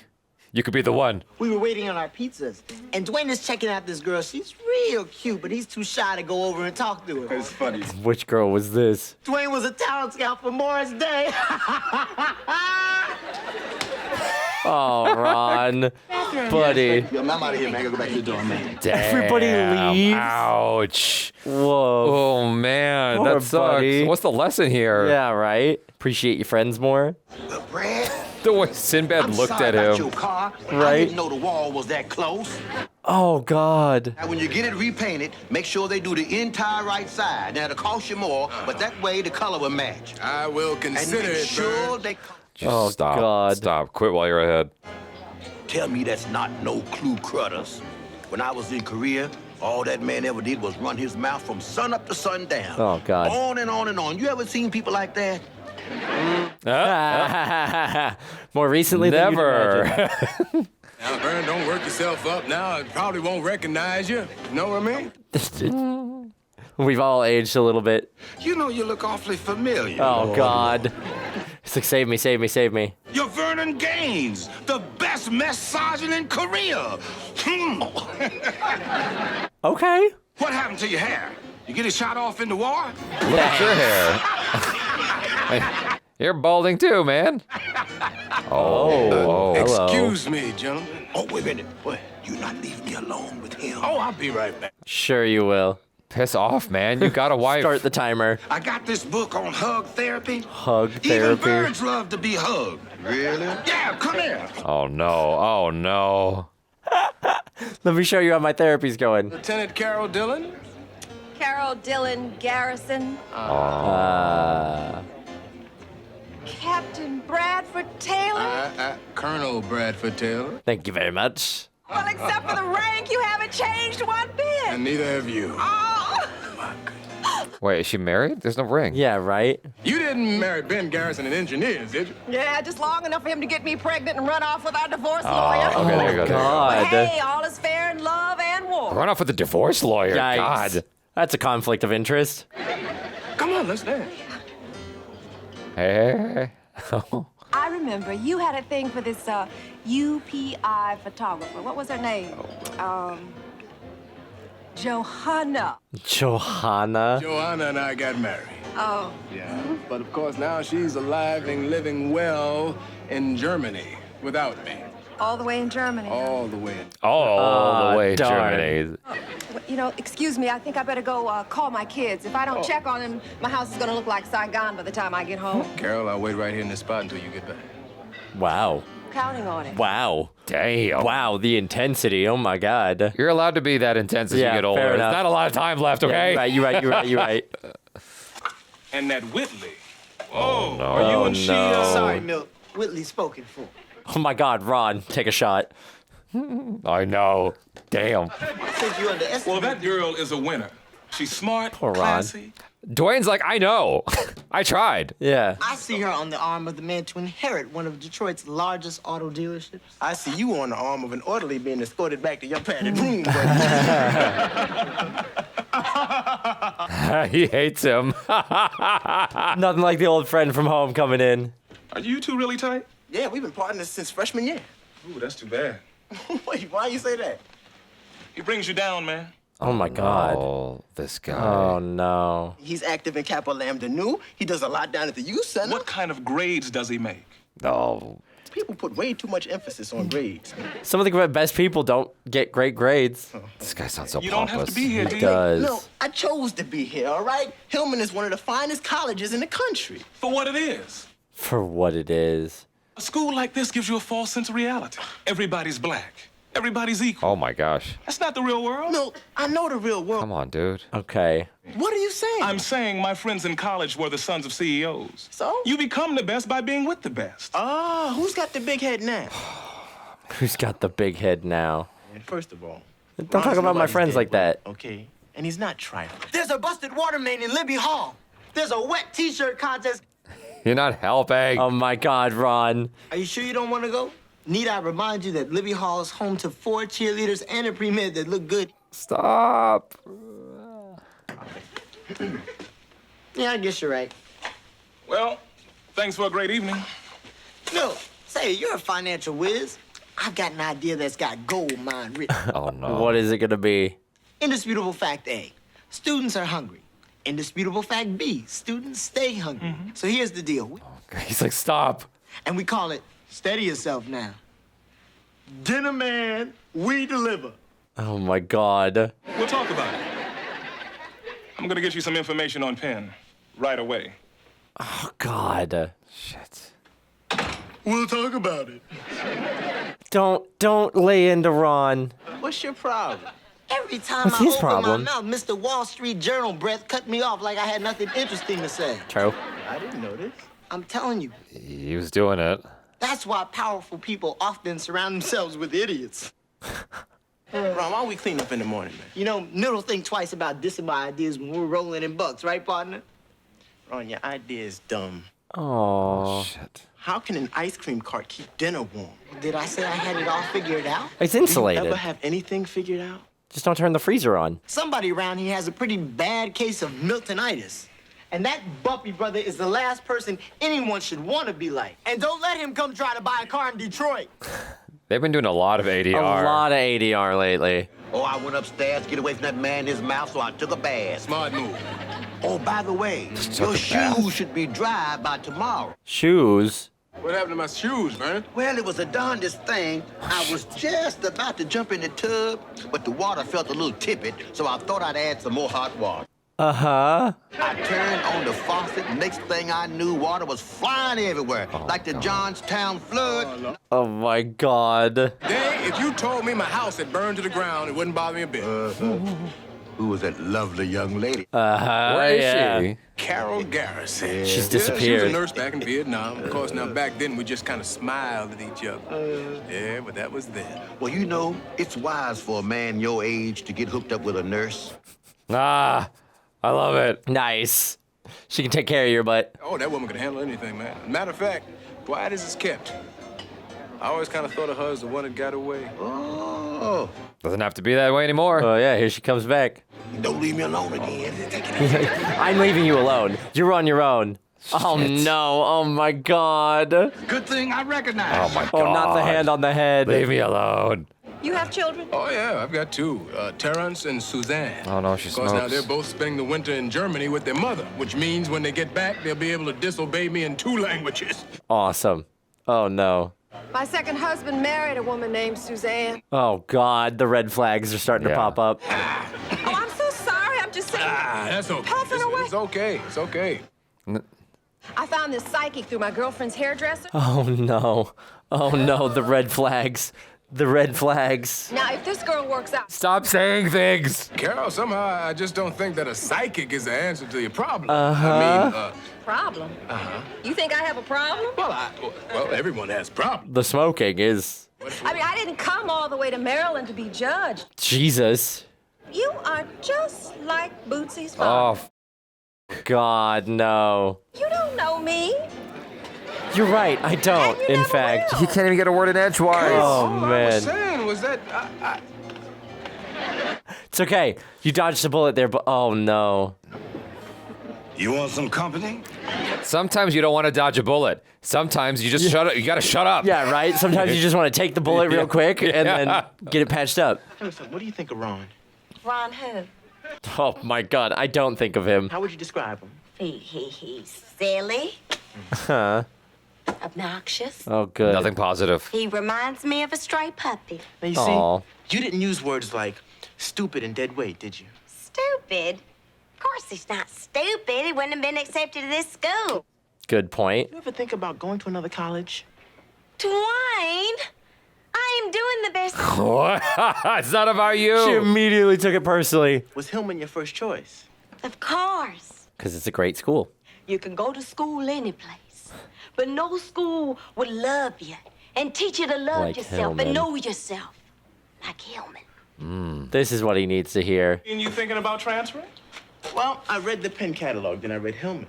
You could be the one. we were waiting on our pizzas, and Dwayne is checking out this girl. She's real cute, but he's too shy to go over and talk to her. It's funny. Which girl was this? Dwayne was a talent scout for Morris Day. Oh, Ron. Buddy. Yo, I'm out of here, man. I gotta go back to the door, man. Everybody Damn, leaves? Ouch. Whoa. Oh, man. Poor That sucks. buddy. What's the lesson here? Yeah, right? Appreciate your friends more. Brad, The way Sinbad I'm looked sorry at about him. your car. I Right. didn't know the wall was that close. Oh, God. Now, when you get it repainted, make sure they do the entire right side. Now, it'll cost you more, but that way the color will match. I will And consider make it, sure Bird. they... Oh, Stop. God. Stop. Quit while you're ahead. Tell me that's not no clue crudders. When I was in Korea, all that man ever did was run his mouth from sun up to sundown. Oh, God. On and on and on. You ever seen people like that? More recently than you'd Never. imagine. Now, Bird, don't work yourself up now. I probably won't recognize you. You know what I mean? We've all aged a little bit. You know you look awfully familiar. Oh, God. It's like, save me, save me, save me. You're Vernon Gaines, the best mess sergeant in Korea. Okay. What happened to your hair? You get it shot off in the war? Look at your hair. Hey, you're balding too, man. Oh, hello. Excuse me, gentlemen. Oh, wait a minute. Boy, you not leave me alone with him. Oh, I'll be right back. Sure you will. Piss off, man. You got a wife. Start the timer. I got this book on hug therapy. Hug Even therapy. birds love to be hugged. Really? Yeah, come here. Oh no. Oh no. Let me show you how my therapy's going. Lieutenant Carol Dillon? Carol Dillon Garrison. Captain Bradford Taylor. Colonel Bradford Taylor. Thank you very much. Well, except for the rank, you haven't changed one bit. And neither have you. Oh. Wait, is she married? There's no ring. Yeah, right? You didn't marry Ben Garrison and Engineers, did you? Yeah, just long enough for him to get me pregnant and run off with our divorce Oh, lawyer. okay, there you go. God. But hey, all is fair in love and war. Run off with the divorce lawyer. Yikes. God. That's a conflict of interest. Come on, let's dance. Hey. I remember you had a thing for this UPI photographer. What was her name? Johanna. Johanna. Joanna and I got married. Oh. Yeah. But of course now she's alive and living well in Germany without me. All the way in Germany. All the way. All the way to darn. Germany. You know, excuse me, I think I better go call my kids. If I don't check on them, my house is gonna look like Saigon by the time I get home. Carol, I'll wait right here in this spot until you get back. Wow. Counting on it. Wow. Damn. Wow, the intensity. Oh my God. You're allowed to be that intense as Yeah, you get older. fair There's enough. not a lot of time left, okay? Yeah, you're right. And that Whitley. Oh, no. Are you and she? Sorry, Milt. Whitley spoken for. Oh my God, Ron, take a shot. I know. Damn. Since you underestimated. Well, that girl is a winner. She's smart, Poor Ron. classy. Dwayne's like, I know. I tried. Yeah. I see her on the arm of the man to inherit one of Detroit's largest auto dealerships. I see you on the arm of an orderly being escorted back to your padded room, buddy. He hates him. Nothing like the old friend from home coming in. Are you two really tight? Yeah, we've been partners since freshman year. Ooh, that's too bad. Wait, why you say that? He brings you down, man. Oh my God. Oh, this guy. Oh no. He's active in Kappa Lambda Nu. He does a lot down at the youth center. What kind of grades does he make? Oh. People put way too much emphasis on grades. Some of the best people don't get great grades. This guy sounds so You pompous. don't have to be here, do He you? does. No, I chose to be here, all right? Hillman is one of the finest colleges in the country. For what it is. For what it is. A school like this gives you a false sense of reality. Everybody's black. Everybody's equal. Oh my gosh. That's not the real world. No, I know the real world. Come on, dude. Okay. What are you saying? I'm saying my friends in college were the sons of CEOs. So? You become the best by being with the best. Ah, who's got the big head now? Who's got the big head now? And first of all, Don't talk about my friends like that. Okay, and he's not trifling. There's a busted water main in Libby Hall. There's a wet t-shirt contest. You're not helping. Oh my God, Ron. Are you sure you don't want to go? Need I remind you that Libby Hall is home to 4 cheerleaders and a pre-med that look good? Stop. Yeah, I guess you're right. Well, thanks for a great evening. No, say, you're a financial whiz. I've got an idea that's got gold mine written. Oh no. What is it gonna be? Indisputable fact A, students are hungry. Indisputable fact B, students stay hungry. So here's the deal. He's like, stop. And we call it, steady yourself now. Dinner man, we deliver. Oh my God. We'll talk about it. I'm gonna get you some information on Penn right away. Oh God. Shit. We'll talk about it. Don't lay into Ron. What's your problem? Every time What's I his open problem? my mouth, Mr. Wall Street Journal breath cut me off like I had nothing interesting to say. True. I didn't know this. I'm telling you, He was doing it. that's why powerful people often surround themselves with idiots. Ron, why don't we clean up in the morning, man? You know, Middle think twice about dissing my ideas when we're rolling in bucks, right, partner? Ron, your idea is dumb. Oh. Shit. How can an ice cream cart keep dinner warm? Did I say I had it all figured out? It's Do you insulated. ever have anything figured out? Just don't turn the freezer on. Somebody around here has a pretty bad case of Miltonitis. And that Bumpy brother is the last person anyone should want to be like. And don't let him come try to buy a car in Detroit. They've been doing a lot of ADR. A lot of ADR lately. Oh, I went upstairs to get away from that man in his mouth, so I took a bath. Smart move. Oh, by the way, your shoes should be dry by tomorrow. Shoes. What happened to my shoes, man? Well, it was the darndest thing. I was just about to jump in the tub, but the water felt a little tippet, so I thought I'd add some more hot water. Uh-huh. I turned on the faucet. Next thing I knew, water was flying everywhere, like the Johnstown flood. Oh my God. Dang, if you told me my house had burned to the ground, it wouldn't bother me a bit. Who was that lovely young lady? Where is she? Carol Garrison. She's She was disappeared. a nurse back in Vietnam. Of course, now back then we just kind of smiled at each other. Yeah, but that was then. Well, you know, it's wise for a man your age to get hooked up with a nurse. Ah, I love it. Nice. She can take care of your butt. Oh, that woman can handle anything, man. Matter of fact, quiet as it's kept. I always kind of thought of her as the one that got away. Oh. Doesn't have to be that way anymore. Oh yeah, here she comes back. Don't leave me alone again. I'm leaving you alone. You're on your own. Oh no, oh my God. Good thing I recognize. Oh my God. Oh, not the hand on the head. Leave me alone. You have children? Oh, yeah, I've got two, Terrence and Suzanne. Oh no, she Of course, now smokes. they're both spending the winter in Germany with their mother, which means when they get back, they'll be able to disobey me in 2 languages. Awesome. Oh no. My second husband married a woman named Suzanne. Oh God, the red flags are starting to pop up. Oh, I'm so sorry. I'm just saying. That's okay. Puffing away. It's okay. It's okay. I found this psychic through my girlfriend's hairdresser. Oh no. Oh no, the red flags. The red flags. Now, if this girl works out. Stop saying things. Carol, somehow I just don't think that a psychic is the answer to your problem. Uh-huh. I mean, Problem? You think I have a problem? well, everyone has problems. The smoking is. I mean, I didn't come all the way to Maryland to be judged. Jesus. You are just like Bootsy's father. Oh, God, no. You don't know me. You're right, I don't, in fact. he can't even get a word in edgewise. Oh, I was man. saying was that It's okay. You dodged a bullet there, but oh no. You want some company? Sometimes you don't want to dodge a bullet. Sometimes you just shut up. You gotta shut up. Yeah, right? Sometimes you just want to take the bullet real quick and then get it patched up. What do you think of Ron? Ron who? Oh my God, I don't think of him. How would you describe him? He's silly, Huh? obnoxious. Oh, good. Nothing positive. He reminds me of a stray puppy. Now, you Aw. see, you didn't use words like stupid and dead weight, did you? Stupid? Of course he's not stupid. He wouldn't have been accepted to this school. Good point. You ever think about going to another college? Dwayne, I am doing the best. What? It's not about She you. immediately took it personally. Was Hillman your first choice? Of course. Because it's a great school. You can go to school any place, but no school would love you and teach you to love Like yourself Hillman. and know yourself. Like Hillman. This is what he needs to hear. And you thinking about transferring? Well, I read the Penn catalog, then I read Hillman's.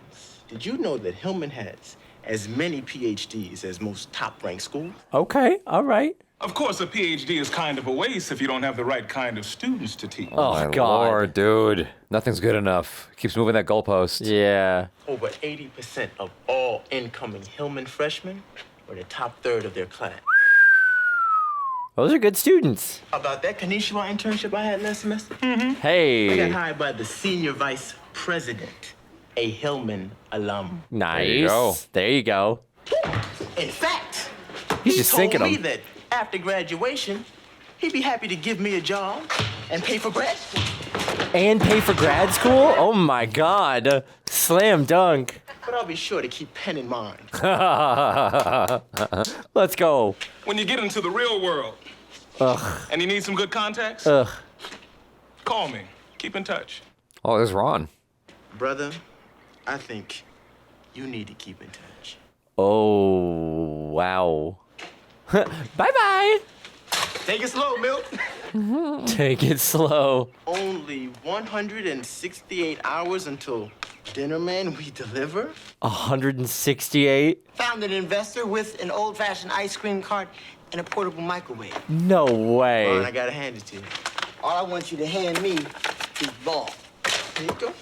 Did you know that Hillman has as many PhDs as most top-ranked schools? Okay, all right. Of course, a PhD is kind of a waste if you don't have the right kind of students to teach. Oh, My God. Lord, dude. Nothing's good enough. Keeps moving that goalpost. Yeah. Over 80% of all incoming Hillman freshmen were the top third of their class. Those are good students. About that Konnichiwa internship I had last semester? I got Hey. hired by the senior vice president, a Hillman alum. Nice. There you go. There you go. In fact, He's he just told sinking me them. that after graduation, he'd be happy to give me a job and pay for grad school. And pay for grad school? Oh my God. Slam dunk. But I'll be sure to keep Penn in mind. Let's go. When you get into the real world Ugh. and you need some good contacts, Ugh. call me. Keep in touch. Oh, there's Ron. Brother, I think you need to keep in touch. Oh, wow. Bye-bye. Take it slow, Milt. Take it slow. Only 168 hours until dinner, man, we deliver. 168? Found an investor with an old-fashioned ice cream cart and a portable microwave. No Ron, I way. gotta hand it to you. All I want you to hand me is ball. There you go.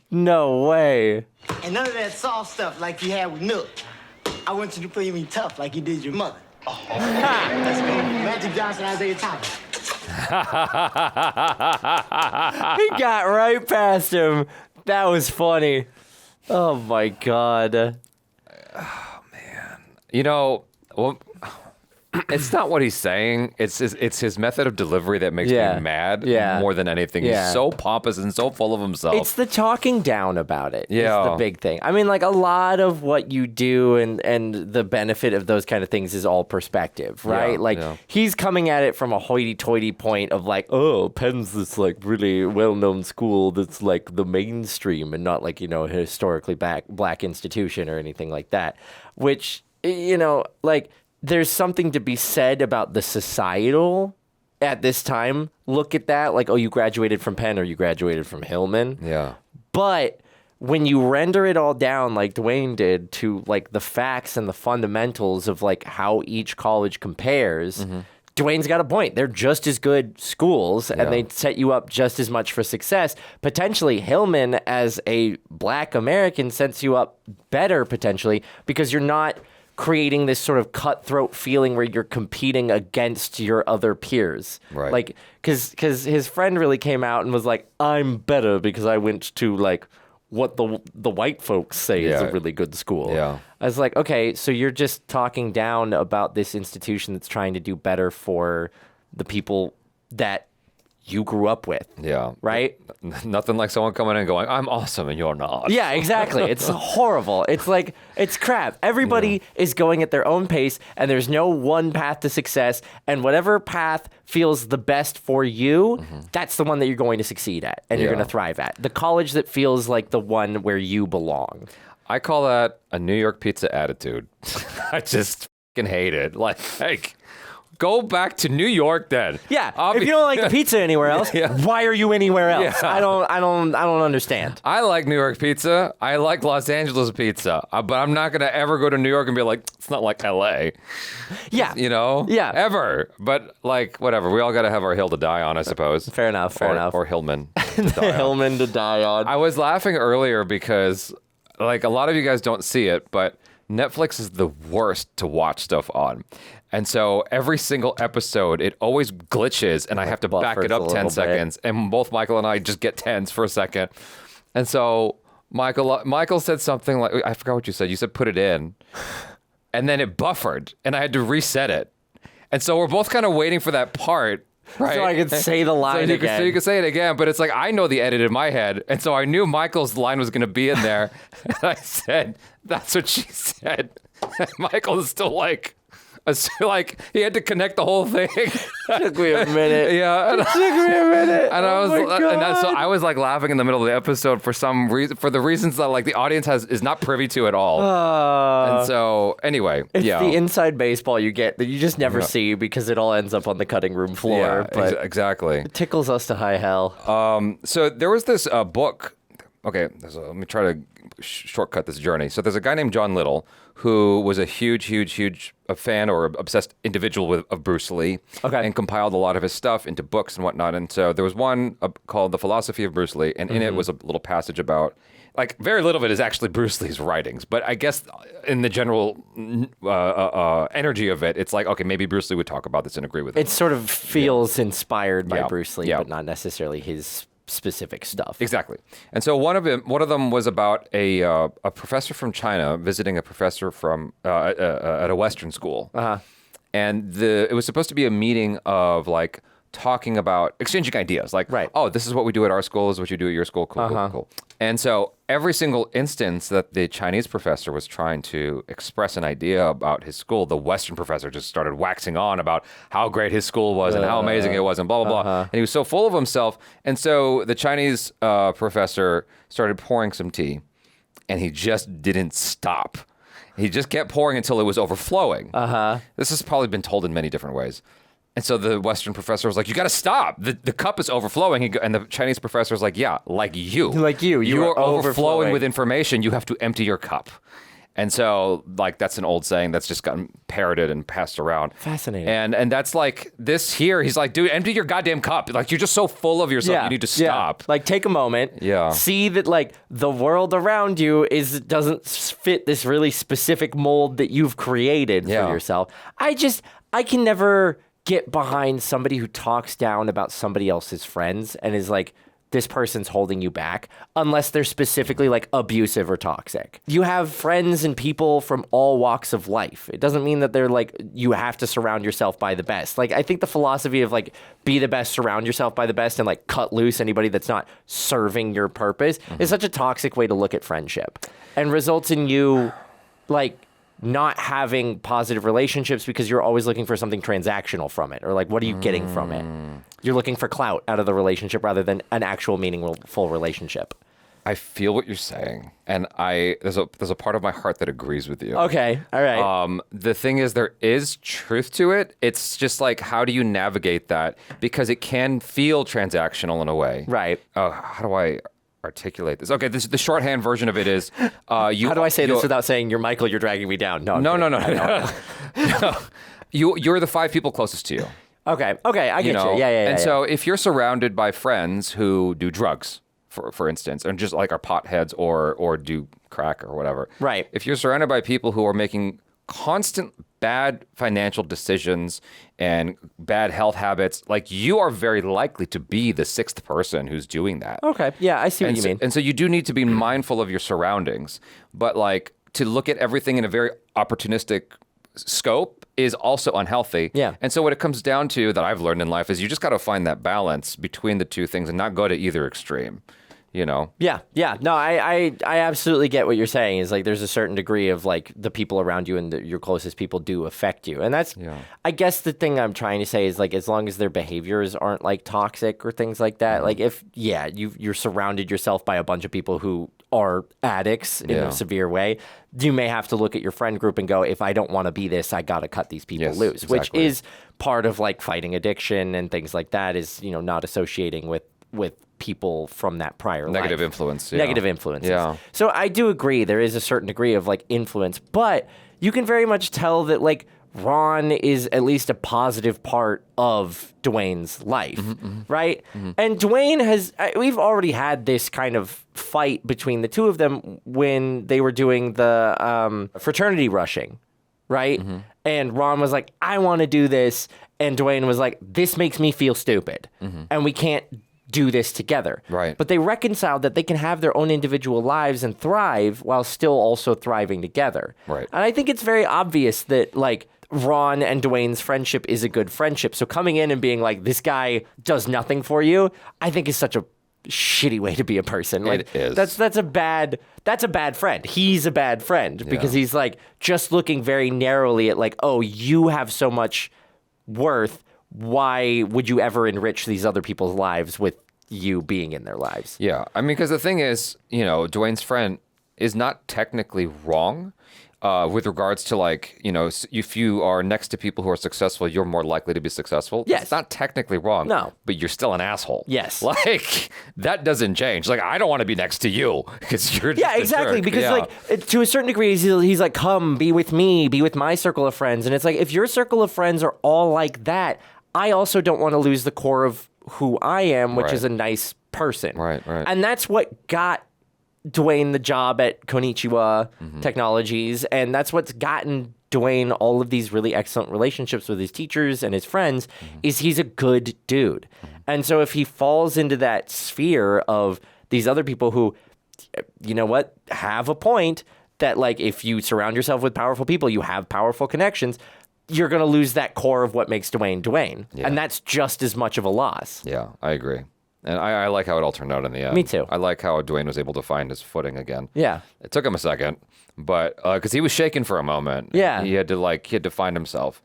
No way. And none of that soft stuff like you had with Milt. I want you to play me tough like you did your mother. Let's go. Magic Johnson, Isaiah Thomas. He got right past him. That was funny. Oh my God. You know, well, it's not what he's saying. It's his method of delivery that makes me mad more than anything. He's so pompous and so full of himself. It's the talking down about it. Yeah. Is the big thing. I mean, like a lot of what you do and the benefit of those kind of things is all perspective, right? He's coming at it from a hoity-toity point of like, oh, Penn's this like really well-known school that's like the mainstream and not like, a historically black institution or anything like that, which, like there's something to be said about the societal at this time. Look at that. Like, oh, you graduated from Penn or you graduated from Hillman. Yeah. But when you render it all down like Dwayne did to like the facts and the fundamentals of like how each college compares, Dwayne's got a point. They're just as good schools and they set you up just as much for success. Potentially Hillman as a black American sets you up better potentially because you're not creating this sort of cutthroat feeling where you're competing against your other peers. Right. Like, because his friend really came out and was like, I'm better because I went to like what the white folks say is a really good school. Yeah. I was like, okay, so you're just talking down about this institution that's trying to do better for the people that you grew up with. Yeah. Right? Nothing like someone coming in and going, I'm awesome and you're not. Yeah, exactly. It's horrible. It's like, it's crap. Everybody is going at their own pace and there's no one path to success. And whatever path feels the best for you, that's the one that you're going to succeed at and you're going to thrive at. The college that feels like the one where you belong. I call that a New York pizza attitude. I just fucking hate it. Like, go back to New York then. Yeah. If you don't like the pizza anywhere else, why are you anywhere else? Yeah. I don't understand. I like New York pizza. I like Los Angeles pizza. But I'm not going to ever go to New York and be like, it's not like LA. Yeah. Yeah. Ever. But like, whatever. We all got to have our hill to die on, I suppose. Fair enough. Or Hillman. Hillman to die on. I was laughing earlier because like a lot of you guys don't see it, but Netflix is the worst to watch stuff on. And so every single episode, it always glitches and I have to back it up 10 seconds. And both Michael and I just get tense for a second. And so Michael said something like, I forgot what you said. You said, put it in. And then it buffered and I had to reset it. And so we're both kind of waiting for that part. Right. So I could say the line again. So you could say it again, but it's like, I know the edit in my head. And so I knew Michael's line was going to be in there. And I said, that's what she said. And Michael is still like he had to connect the whole thing. Took me a minute. Yeah. It took me a minute. And so I was like laughing in the middle of the episode for some reason, for the reasons that like the audience is not privy to at all. And so anyway, it's the inside baseball you get that you just never see because it all ends up on the cutting room floor. Yeah, exactly. It tickles us to high hell. So there was this book. Okay, so let me try to shortcut this journey. So there's a guy named John Little who was a huge fan or obsessed individual of Bruce Lee and compiled a lot of his stuff into books and whatnot. And so there was one called The Philosophy of Bruce Lee, and in it was a little passage about, like, very little of it is actually Bruce Lee's writings, but I guess in the general energy of it, it's like, okay, maybe Bruce Lee would talk about this and agree with it. It sort of feels inspired by Bruce Lee, but not necessarily his specific stuff. Exactly. And so one of them was about a professor from China visiting a professor from at a Western school. And it was supposed to be a meeting of like talking about exchanging ideas. Like, oh, this is what we do at our school, is what you do at your school. Cool. And so every single instance that the Chinese professor was trying to express an idea about his school, the Western professor just started waxing on about how great his school was and how amazing it was and blah, blah, blah. And he was so full of himself. And so the Chinese professor started pouring some tea and he just didn't stop. He just kept pouring until it was overflowing. This has probably been told in many different ways. And so the Western professor was like, you got to stop. The cup is overflowing. And the Chinese professor was like, yeah, like you. Like you. You are overflowing with information. You have to empty your cup. And so, like, that's an old saying that's just gotten parroted and passed around. Fascinating. And that's like this here. He's like, dude, empty your goddamn cup. Like, you're just so full of yourself. You need to stop. Like, take a moment. Yeah. See that, like, the world around you doesn't fit this really specific mold that you've created for yourself. I can never get behind somebody who talks down about somebody else's friends and is like this person's holding you back unless they're specifically like abusive or toxic. You have friends and people from all walks of life. It doesn't mean that they're like, you have to surround yourself by the best. Like, I think the philosophy of like, be the best, surround yourself by the best, and like cut loose anybody that's not serving your purpose is such a toxic way to look at friendship, and results in you like not having positive relationships because you're always looking for something transactional from it, or like, what are you getting from it? You're looking for clout out of the relationship rather than an actual meaningful relationship. I feel what you're saying, and there's a part of my heart that agrees with you. Okay, all right. The thing is, there is truth to it. It's just like, how do you navigate that? Because it can feel transactional in a way. Right. How do I articulate this? Okay, the shorthand version of it is, how do I say this without saying, "You're Michael, you're dragging me down"? No. No. You're the 5 people closest to you. Okay, I get you. Yeah. And so if you're surrounded by friends who do drugs, for instance, and just like are potheads or do crack or whatever. Right. If you're surrounded by people who are making constant bad financial decisions and bad health habits, like, you are very likely to be the 6th person who's doing that. Okay. Yeah, I see what you mean. And so you do need to be mindful of your surroundings, but like, to look at everything in a very opportunistic scope is also unhealthy. Yeah. And so what it comes down to, that I've learned in life, is you just got to find that balance between the two things and not go to either extreme, you know? Yeah. No, I absolutely get what you're saying. Is like, there's a certain degree of like, the people around you and your closest people do affect you. And that's, I guess the thing I'm trying to say is like, as long as their behaviors aren't like toxic or things like that, like if, you're surrounded yourself by a bunch of people who are addicts in a severe way, you may have to look at your friend group and go, if I don't want to be this, I got to cut these people loose, exactly. which is part of like fighting addiction and things like that, is, not associating with people from that prior negative life. influence. Yeah. Negative influences. Yeah. So I do agree there is a certain degree of like influence, but you can very much tell that like Ron is at least a positive part of Dwayne's life, right? And Dwayne we've already had this kind of fight between the two of them when they were doing the fraternity rushing, right? And Ron was like, I want to do this. And Dwayne was like, this makes me feel stupid. And we can't do this together. Right. But they reconciled that they can have their own individual lives and thrive while still also thriving together. Right. And I think it's very obvious that like Ron and Dwayne's friendship is a good friendship. So coming in and being like, this guy does nothing for you, I think is such a shitty way to be a person. Like, it is. That's a bad friend. He's a bad friend because he's like just looking very narrowly at like, oh, you have so much worth. Why would you ever enrich these other people's lives with you being in their lives? Yeah. I mean, because the thing is, Dwayne's friend is not technically wrong with regards to like, if you are next to people who are successful, you're more likely to be successful. Yes. It's not technically wrong. No. But you're still an asshole. Yes. Like, that doesn't change. Like, I don't want to be next to you because you're just exactly. a jerk. Because like to a certain degree, he's like, come be with me, be with my circle of friends. And it's like, if your circle of friends are all like that, I also don't want to lose the core of who I am, which is a nice person. Right. And that's what got Dwayne the job at Konichiwa Technologies, and that's what's gotten Dwayne all of these really excellent relationships with his teachers and his friends, is he's a good dude. And so if he falls into that sphere of these other people who, have a point that like, if you surround yourself with powerful people, you have powerful connections, you're going to lose that core of what makes Dwayne Dwayne. Yeah. And that's just as much of a loss. Yeah, I agree. And I like how it all turned out in the end. Me too. I like how Dwayne was able to find his footing again. Yeah. It took him a second, but because he was shaken for a moment. Yeah. He had to find himself.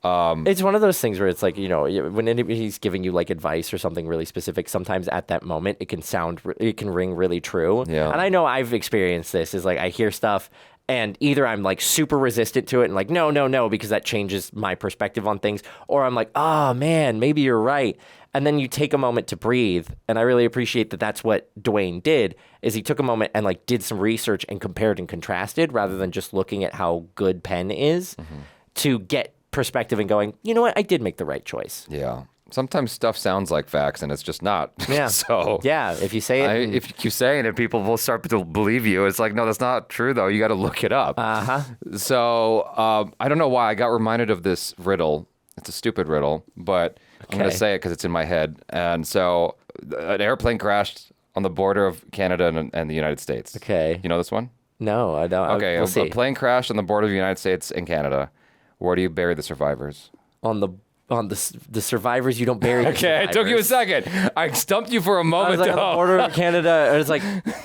It's one of those things where it's like, when anybody's giving you like advice or something really specific, sometimes at that moment it can ring really true. Yeah. And I know I've experienced this, is like I hear stuff and either I'm like super resistant to it and like, no, because that changes my perspective on things. Or I'm like, oh man, maybe you're right. And then you take a moment to breathe. And I really appreciate that that's what Dwayne did, is he took a moment and like did some research and compared and contrasted rather than just looking at how good Penn is to get perspective and going, you know what, I did make the right choice. Yeah. Sometimes stuff sounds like facts and it's just not. Yeah. So yeah, if you say it, if you keep saying it, people will start to believe you. It's like, no, that's not true though. You got to look it up. So I don't know why I got reminded of this riddle. It's a stupid riddle, but I'm going to say it because it's in my head. And so an airplane crashed on the border of Canada and the United States. Okay. You know this one? No, I don't. Okay, we'll a see. plane crashed on the border of the United States and Canada. Where do you bury the survivors? On the survivors, you don't bury. Okay, it took you a second. I stumped you for a moment. I was like, on the border of Canada, it's like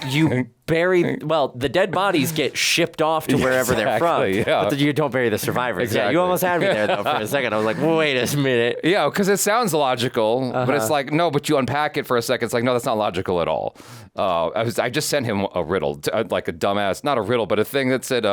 you bury. Well, the dead bodies get shipped off to wherever they're from, but you don't bury the survivors. Exactly. Yeah, you almost had me there though for a second. I was like, wait a minute. Yeah, because it sounds logical, but it's like no. But you unpack it for a second. It's like no, that's not logical at all. I just sent him a riddle, like a dumbass, not a riddle, but a thing that said.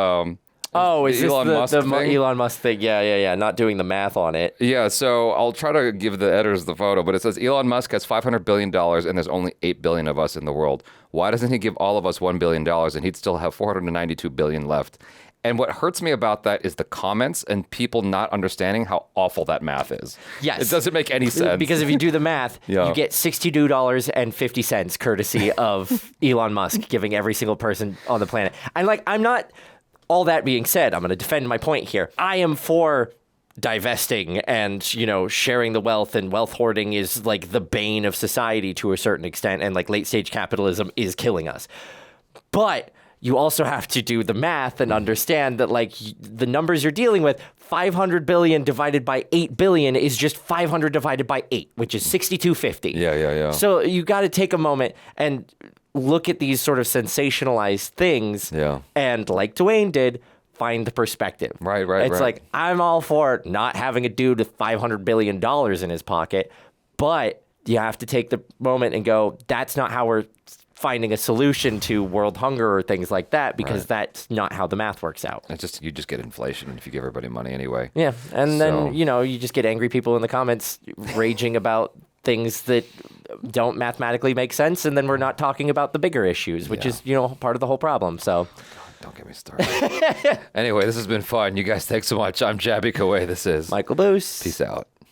Oh, is Elon this Musk the thing? Elon Musk thing? Yeah. Not doing the math on it. Yeah, so I'll try to give the editors the photo, but it says Elon Musk has $500 billion and there's only 8 billion of us in the world. Why doesn't he give all of us $1 billion and he'd still have 492 billion left? And what hurts me about that is the comments and people not understanding how awful that math is. Yes. It doesn't make any sense. Because if you do the math, Yeah. you get $62.50 courtesy of Elon Musk giving every single person on the planet. I'm not... All that being said, I'm going to defend my point here. I am for divesting and, sharing the wealth, and wealth hoarding is like the bane of society to a certain extent, and like late stage capitalism is killing us. But you also have to do the math and understand that like the numbers you're dealing with, 500 billion divided by 8 billion is just 500 divided by 8, which is 6250. Yeah. So you got to take a moment and look at these sort of sensationalized things and like Dwayne did, find the perspective. Right. It's like, I'm all for not having a dude with $500 billion in his pocket, but you have to take the moment and go, that's not how we're finding a solution to world hunger or things like that, because that's not how the math works out. You just get inflation if you give everybody money anyway. Yeah, and then, you just get angry people in the comments raging about things that don't mathematically make sense, and then we're not talking about the bigger issues, which is, part of the whole problem. So, don't get me started. Anyway, this has been fun. You guys, thanks so much. I'm Jaby Koay. This is Michael Boos. Peace out.